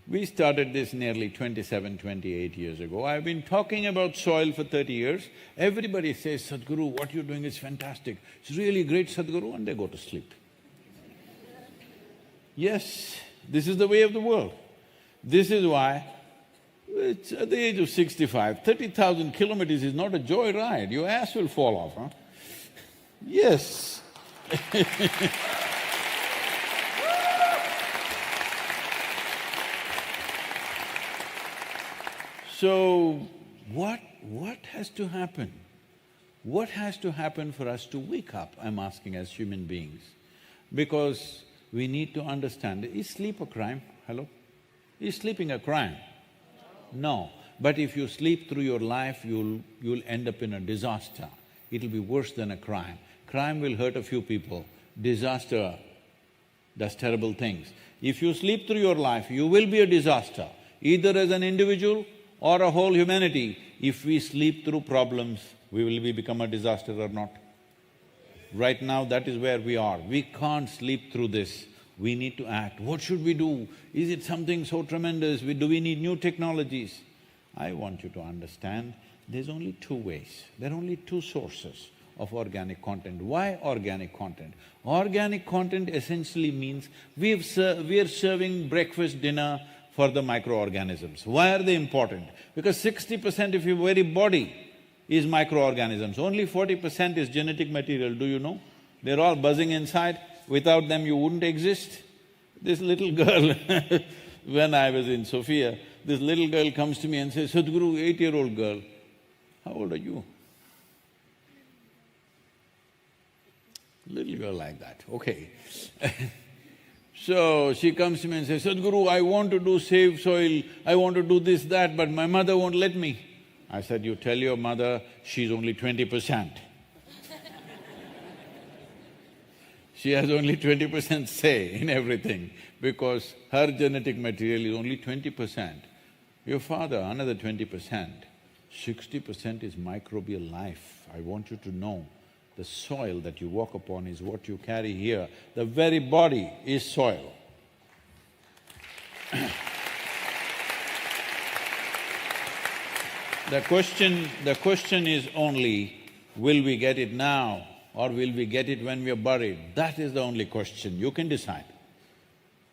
We started this nearly 27, 28 years ago. I've been talking about soil for 30 years. Everybody says, Sadhguru, what you're doing is fantastic. It's really great, Sadhguru, and they go to sleep. Yes, this is the way of the world. This is why it's at the age of 65, 30,000 kilometers is not a joy ride, your ass will fall off, huh? Yes. So, what has to happen? What has to happen for us to wake up, I'm asking, as human beings? Because we need to understand, is sleep a crime? Hello? Is sleeping a crime? No. But if you sleep through your life, you'll end up in a disaster. It'll be worse than a crime. Crime will hurt a few people. Disaster does terrible things. If you sleep through your life, you will be a disaster, either as an individual or a whole humanity. If we sleep through problems, we will become a disaster or not. Right now, that is where we are. We can't sleep through this. We need to act. What should we do? Is it something so tremendous? Do we need new technologies? I want you to understand there's only two ways, there are only two sources of organic content. Why organic content? Organic content essentially means we are serving breakfast, dinner for the microorganisms. Why are they important? Because 60% of your very body is microorganisms, only 40% is genetic material, do you know? They're all buzzing inside, without them you wouldn't exist. This little girl when I was in Sofia, this little girl comes to me and says, Sadhguru, 8-year-old girl, how old are you? Little girl like that, okay. So she comes to me and says, Sadhguru, I want to do SaveSoil, I want to do this, that, but my mother won't let me. I said, you tell your mother she's only 20%. She has only 20% say in everything because her genetic material is only 20%. Your father, another 20%. 60% is microbial life. I want you to know the soil that you walk upon is what you carry here. The very body is soil. The question is only, will we get it now or will we get it when we are buried? That is the only question, you can decide.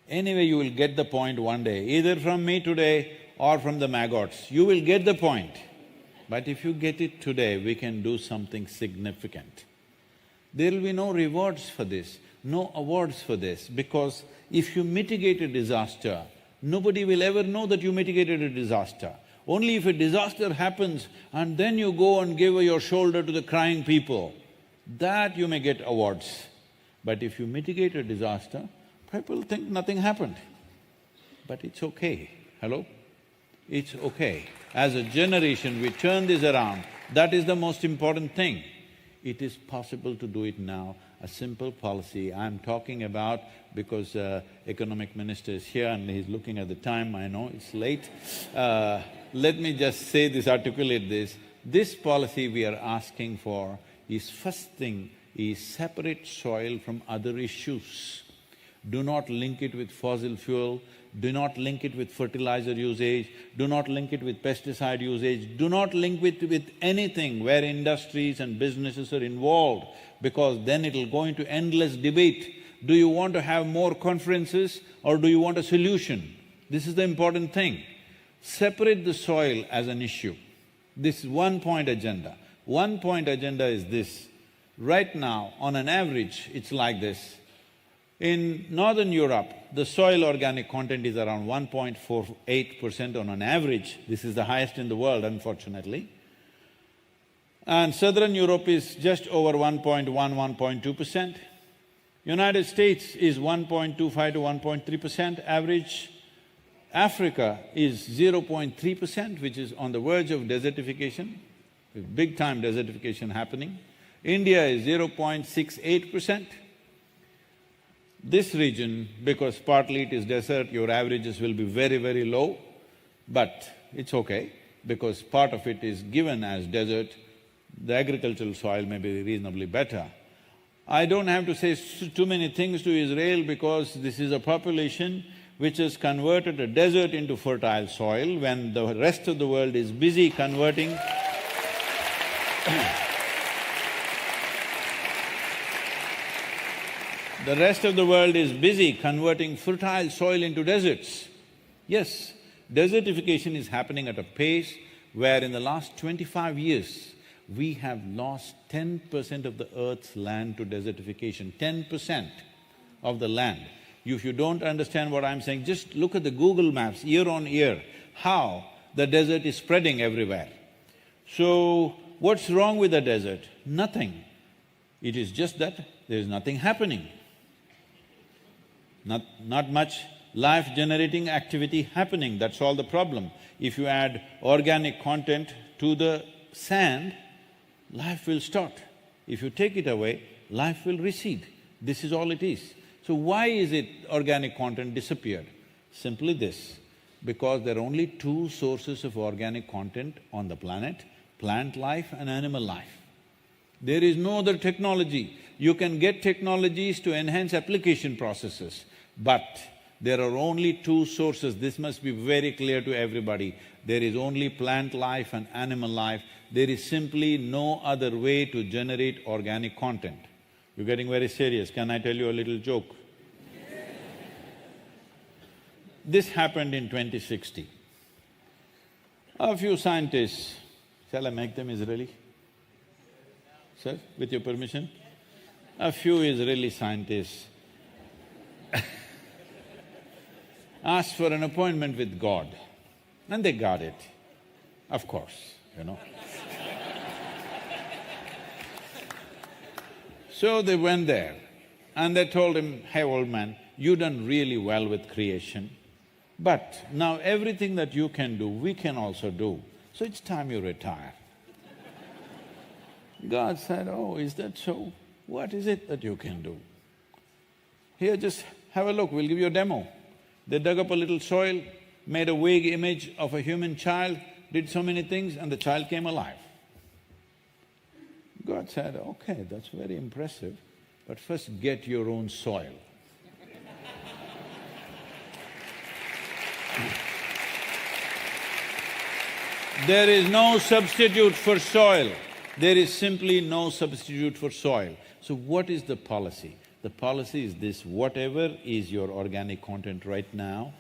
Anyway, you will get the point one day, either from me today or from the maggots. You will get the point. But if you get it today, we can do something significant. There will be no rewards for this, no awards for this, because if you mitigate a disaster, nobody will ever know that you mitigated a disaster. Only if a disaster happens and then you go and give your shoulder to the crying people, that you may get awards. But if you mitigate a disaster, people think nothing happened. But it's okay, hello? It's okay. As a generation, we turn this around, that is the most important thing. It is possible to do it now, a simple policy I'm talking about because economic minister is here and he's looking at the time, I know it's late. Let me just say this, articulate this. This policy we are asking for is first thing is separate soil from other issues. Do not link it with fossil fuel, do not link it with fertilizer usage, do not link it with pesticide usage, do not link it with anything where industries and businesses are involved, because then it'll go into endless debate. Do you want to have more conferences or do you want a solution? This is the important thing. Separate the soil as an issue. This is one-point agenda. One-point agenda is this. Right now, on an average, it's like this. In Northern Europe, the soil organic content is around 1.48% on an average. This is the highest in the world, unfortunately. And Southern Europe is just over 1.1, 1.2%. United States is 1.25 to 1.3% average. Africa is 0.3%, which is on the verge of desertification, with big-time desertification happening. India is 0.68%. This region, because partly it is desert, your averages will be very, very low, but it's okay, because part of it is given as desert, the agricultural soil may be reasonably better. I don't have to say too many things to Israel because this is a population which has converted a desert into fertile soil when the rest of the world is busy converting the rest of the world is busy converting fertile soil into deserts. Yes, desertification is happening at a pace where in the last 25 years, we have lost 10% of the earth's land to desertification, 10% of the land. If you don't understand what I'm saying, just look at the Google Maps year on year, how the desert is spreading everywhere. So, what's wrong with the desert? Nothing. It is just that there is nothing happening. Not much life-generating activity happening, that's all the problem. If you add organic content to the sand, life will start. If you take it away, life will recede. This is all it is. So why is it organic content disappeared? Simply this, because there are only two sources of organic content on the planet, plant life and animal life. There is no other technology. You can get technologies to enhance application processes, but There are only two sources, this must be very clear to everybody. There is only plant life and animal life. There is simply no other way to generate organic content. You're getting very serious, can I tell you a little joke? This happened in 2060. A few scientists, shall I make them Israeli? Sir, with your permission? A few Israeli scientists asked for an appointment with God, and they got it, of course, you know. So they went there and they told him, "Hey old man, you done really well with creation, but now everything that you can do, we can also do, so it's time you retire." God said, "Oh, is that so? What is it that you can do? Here, just have a look, we'll give you a demo." They dug up a little soil, made a vague image of a human child, did so many things, and the child came alive. God said, "Okay, that's very impressive, but first get your own soil." There is no substitute for soil. There is simply no substitute for soil. So what is the policy? The policy is this: whatever is your organic content right now,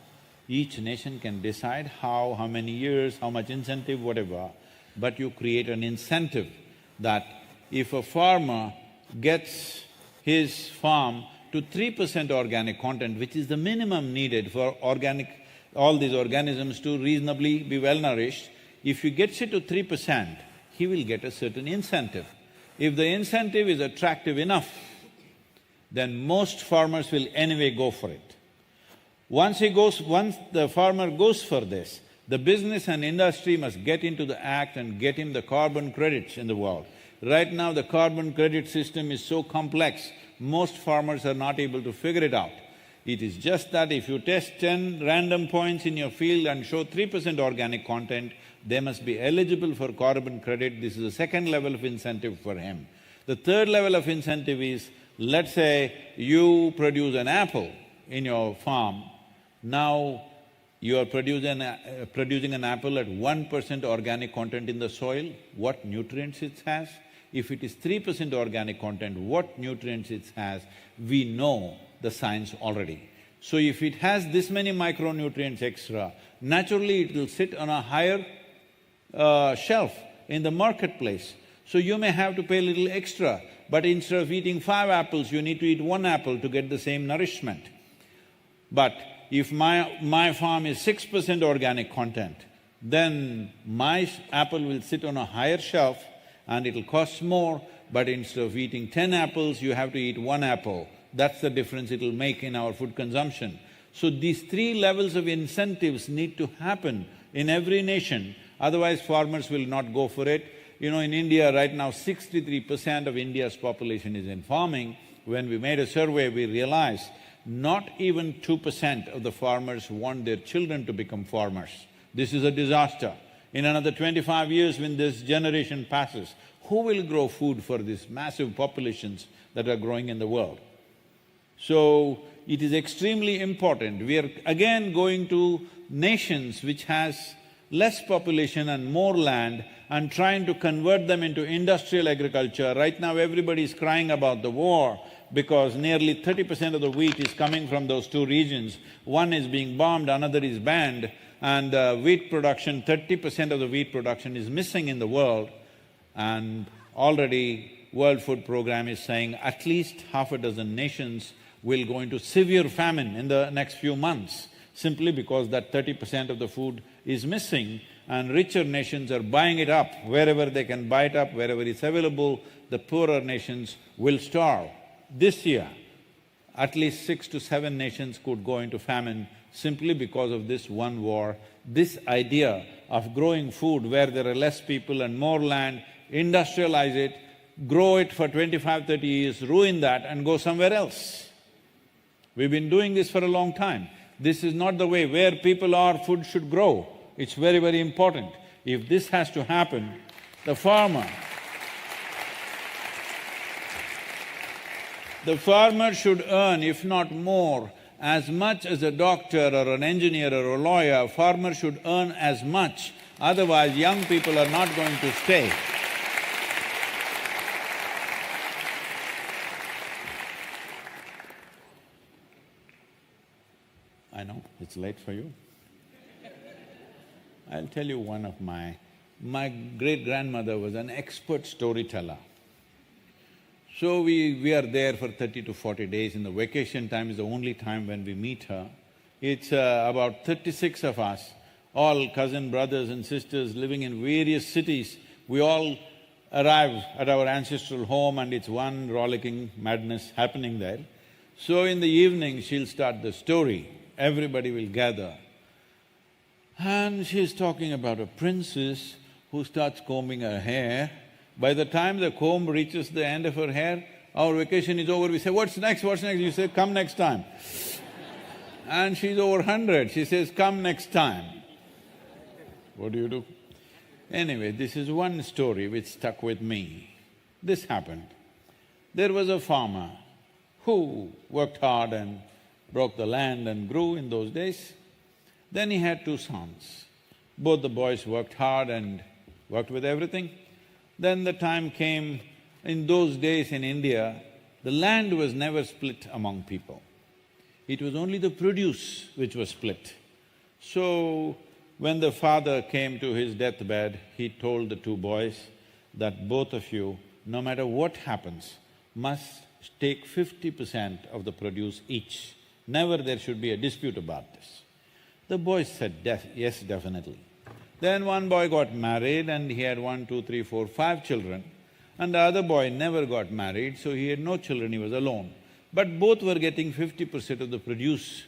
each nation can decide how many years, how much incentive, whatever, but you create an incentive that if a farmer gets his farm to 3% organic content, which is the minimum needed for all these organisms to reasonably be well-nourished, if he gets it to 3%, he will get a certain incentive. If the incentive is attractive enough, then most farmers will anyway go for it. Once the farmer goes for this, the business and industry must get into the act and get him the carbon credits in the world. Right now, the carbon credit system is so complex, most farmers are not able to figure it out. It is just that if you test 10 random points in your field and show 3% organic content, they must be eligible for carbon credit. This is the second level of incentive for him. The third level of incentive is, let's say you produce an apple in your farm, now you are producing an apple at 1% organic content in the soil, what nutrients it has? If it is 3% organic content, what nutrients it has? We know the science already. So if it has this many micronutrients extra, naturally it will sit on a higher shelf in the marketplace. So you may have to pay a little extra, but instead of eating 5 apples, you need to eat 1 apple to get the same nourishment. But if my farm is 6% organic content, then my apple will sit on a higher shelf and it'll cost more, but instead of eating 10 apples, you have to eat 1 apple. That's the difference it'll make in our food consumption. So these 3 levels of incentives need to happen in every nation, otherwise farmers will not go for it. You know, in India right now, 63% of India's population is in farming. When we made a survey, we realized not even 2% of the farmers want their children to become farmers. This is a disaster. In another 25 years, when this generation passes, who will grow food for these massive populations that are growing in the world? So, it is extremely important. We are again going to nations which has less population and more land and trying to convert them into industrial agriculture. Right now, everybody is crying about the war because nearly 30% of the wheat is coming from those 2 regions. One is being bombed, another is banned, and wheat production, 30% of the wheat production is missing in the world, and already World Food Programme is saying at least half a dozen nations will go into severe famine in the next few months, simply because that 30% of the food is missing, and richer nations are buying it up wherever they can buy it up, wherever it's available. The poorer nations will starve. This year, at least 6 to 7 nations could go into famine simply because of this one war. This idea of growing food where there are less people and more land, industrialize it, grow it for 25, 30 years, ruin that and go somewhere else. We've been doing this for a long time. This is not the way. Where people are, food should grow. It's very, very important. If this has to happen, the farmer should earn, if not more, as much as a doctor or an engineer or a lawyer, a farmer should earn as much, otherwise young people are not going to stay. I know, it's late for you. I'll tell you one of my great-grandmother was an expert storyteller. So we are there for 30 to 40 days. In the vacation time is the only time when we meet her. It's about 36 of us, all cousin brothers and sisters living in various cities. We all arrive at our ancestral home and it's one rollicking madness happening there. So in the evening, she'll start the story, everybody will gather. And she's talking about a princess who starts combing her hair. By the time the comb reaches the end of her hair, our vacation is over. We say, what's next, what's next? You say, come next time. And she's over 100, she says, come next time. What do you do? Anyway, this is one story which stuck with me. This happened. There was a farmer who worked hard and broke the land and grew in those days. Then he had two sons. Both the boys worked hard and worked with everything. Then the time came, in those days in India, the land was never split among people. It was only the produce which was split. So, when the father came to his deathbed, he told the two boys that both of you, no matter what happens, must take 50% of the produce each. Never there should be a dispute about this. The boys said, yes, definitely. Then one boy got married and he had 1, 2, 3, 4, 5 children. And the other boy never got married, so he had no children, he was alone. But both were getting 50% of the produce.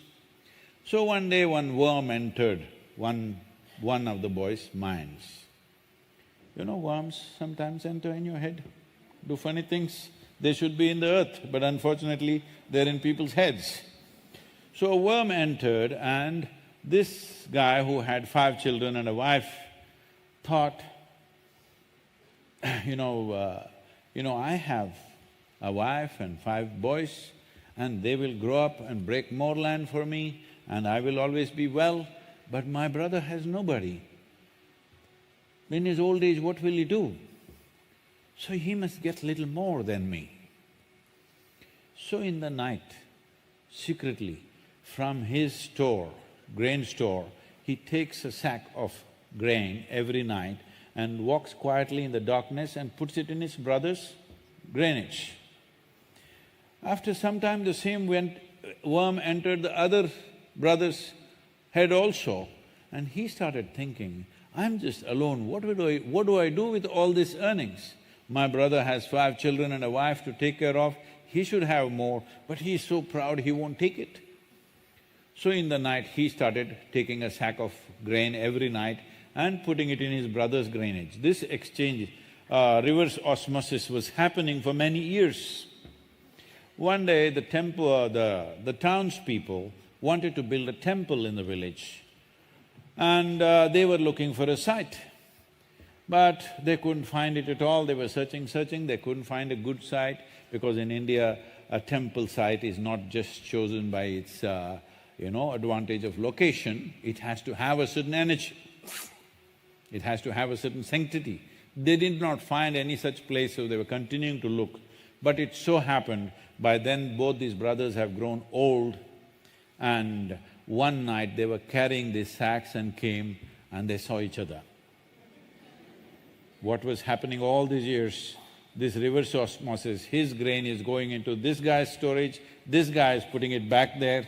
So one day one worm entered one of the boys' minds. You know, worms sometimes enter in your head, do funny things. They should be in the earth, but unfortunately they're in people's heads. So a worm entered and this guy who had 5 children and a wife thought, I have a wife and 5 boys and they will grow up and break more land for me and I will always be well, but my brother has nobody. In his old age, what will he do? So he must get little more than me. So in the night, secretly, from his store, grain store, he takes a sack of grain every night and walks quietly in the darkness and puts it in his brother's grainage. After some time, the same worm entered the other brother's head also, and he started thinking, I'm just alone, what do I do with all these earnings? My brother has 5 children and a wife to take care of, he should have more, but he's so proud he won't take it. So in the night, he started taking a sack of grain every night and putting it in his brother's grainage. This exchange, reverse osmosis was happening for many years. One day, the townspeople wanted to build a temple in the village and they were looking for a site. But they couldn't find it at all, they were searching, they couldn't find a good site because in India, a temple site is not just chosen by its advantage of location, it has to have a certain energy, it has to have a certain sanctity. They did not find any such place, so they were continuing to look. But it so happened, by then both these brothers have grown old and one night they were carrying these sacks and came and they saw each other. What was happening all these years, this reverse osmosis, his grain is going into this guy's storage, this guy is putting it back there.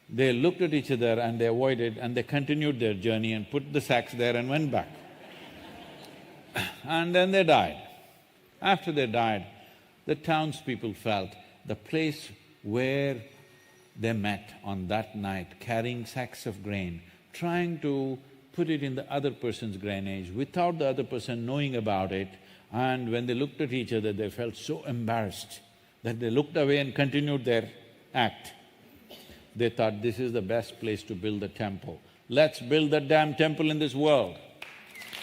They looked at each other and they avoided and they continued their journey and put the sacks there and went back. And then they died. After they died, the townspeople felt the place where they met on that night, carrying sacks of grain, trying to put it in the other person's grainage without the other person knowing about it, and when they looked at each other, they felt so embarrassed that they looked away and continued their act. They thought, this is the best place to build a temple. Let's build that damn temple in this world.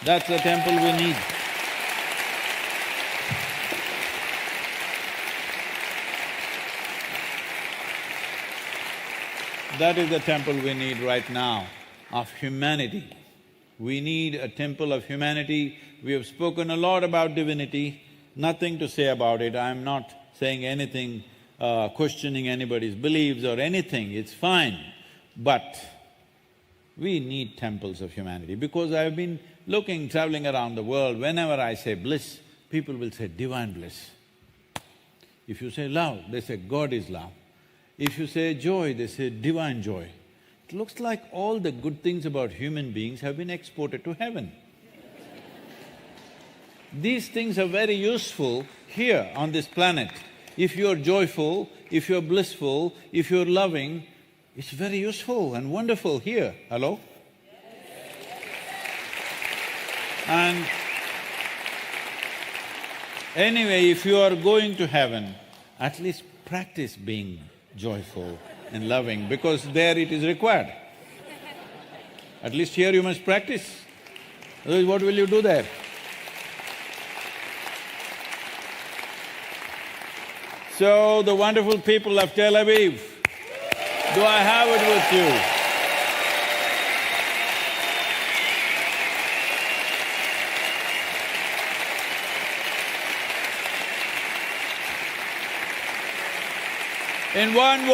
That's the temple we need. That is the temple we need right now, of humanity. We need a temple of humanity. We have spoken a lot about divinity, nothing to say about it. I'm not saying anything, questioning anybody's beliefs or anything, it's fine. But we need temples of humanity, because I've been looking, traveling around the world, whenever I say bliss, people will say divine bliss. If you say love, they say God is love. If you say joy, they say divine joy. It looks like all the good things about human beings have been exported to heaven. These things are very useful here on this planet. If you're joyful, if you're blissful, if you're loving, it's very useful and wonderful here. Hello? And anyway, if you are going to heaven, at least practice being joyful and loving, because there it is required. At least here you must practice, otherwise what will you do there? So, the wonderful people of Tel Aviv, do I have it with you? In one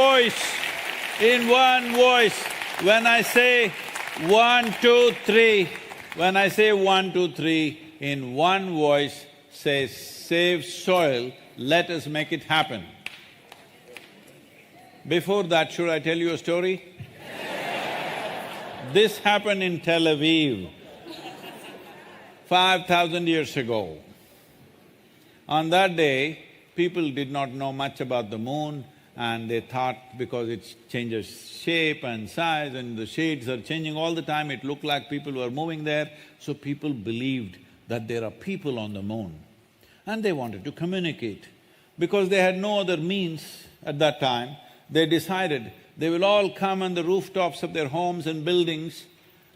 voice, when I say 1, 2, 3, when I say 1, 2, 3, in one voice say, save soil, let us make it happen. Before that, should I tell you a story? This happened in Tel Aviv 5,000 years ago. On that day, people did not know much about the moon, and they thought because it changes shape and size and the shades are changing all the time, it looked like people were moving there, so people believed that there are people on the moon. And they wanted to communicate. Because they had no other means at that time, they decided they will all come on the rooftops of their homes and buildings,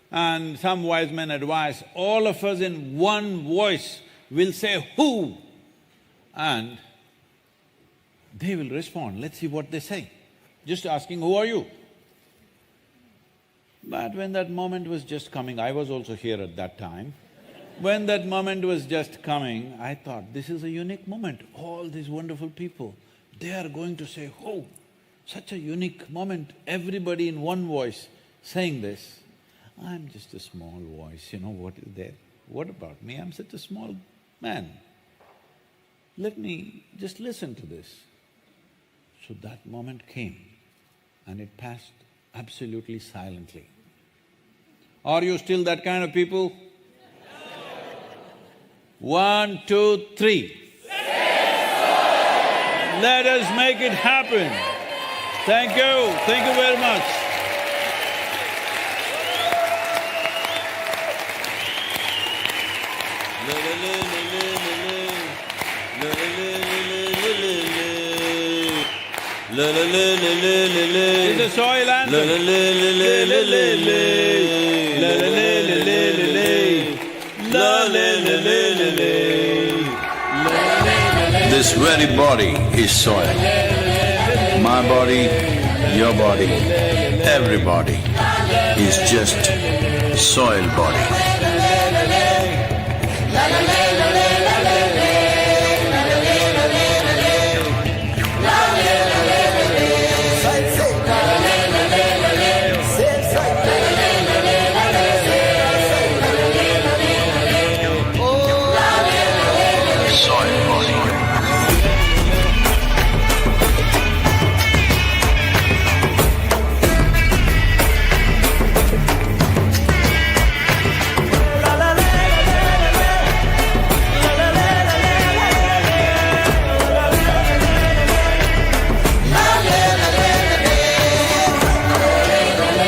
and some wise men advised, all of us in one voice will say, who? And they will respond, let's see what they say. Just asking, who are you? But when that moment was just coming, I was also here at that time. When that moment was just coming, I thought, this is a unique moment. All these wonderful people, they are going to say, oh, such a unique moment, everybody in one voice saying this. I'm just a small voice, what is there? What about me? I'm such a small man. Let me just listen to this. So that moment came and it passed absolutely silently. Are you still that kind of people? 1, 2, 3. Let us make it happen. Thank you very much. It's a soil anthem. This very body is soil. My body, your body, everybody is just soil body.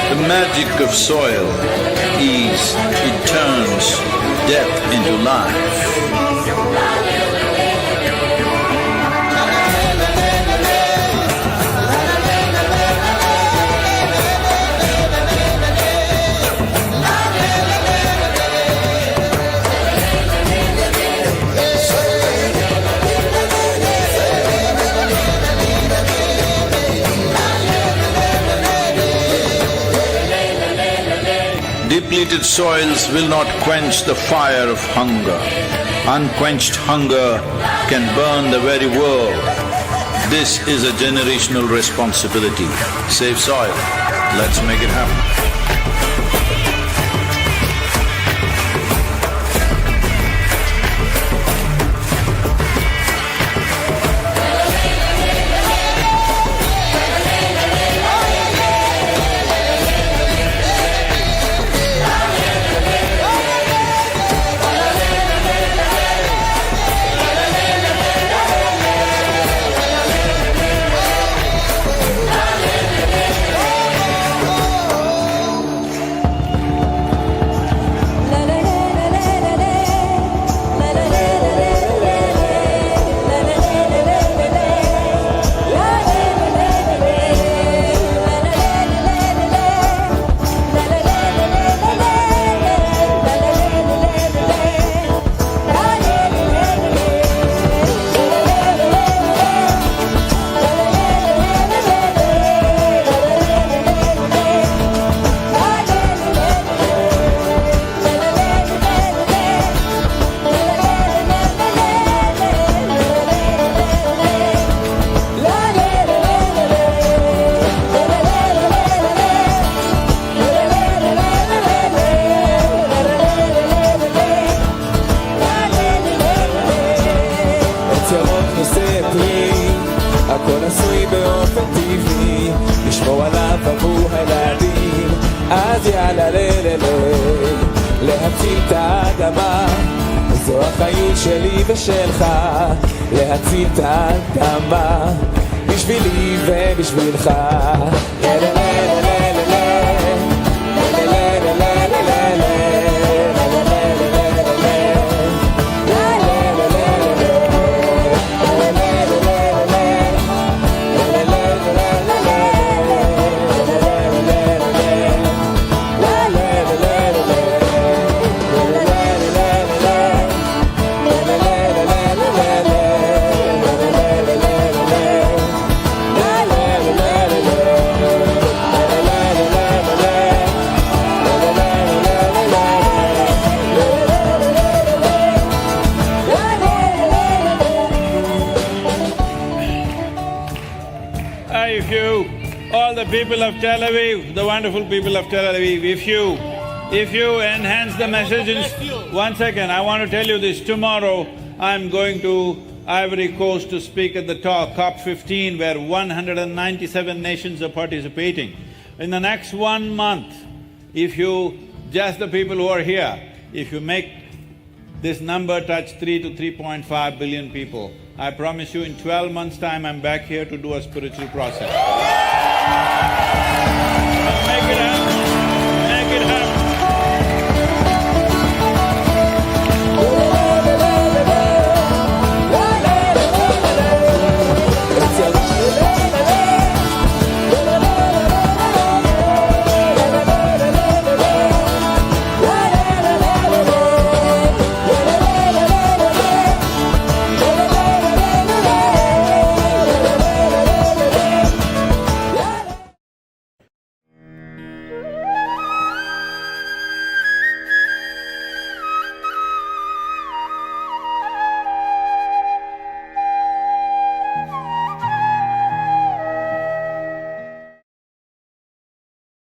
The magic of soil is it turns death into life. Depleted soils will not quench the fire of hunger. Unquenched hunger can burn the very world. This is a generational responsibility. Save soil. Let's make it happen. הכל עשוי באופן טבעי, לשמור עליו עבור הילדים, אז יאללה להציל את האדמה, זו החיים שלי ושלך, להציל את האדמה, בשבילי ובשבילך. All the people of Tel Aviv, the wonderful people of Tel Aviv, if you enhance the message in… 1 second, I want to tell you this. Tomorrow, I'm going to Ivory Coast to speak at the talk, COP15, where 197 nations are participating. In the next 1 month, if you… just the people who are here, if you make this number touch 3 to 3.5 billion people, I promise you in 12 months' time I'm back here to do a spiritual process. Make it happen.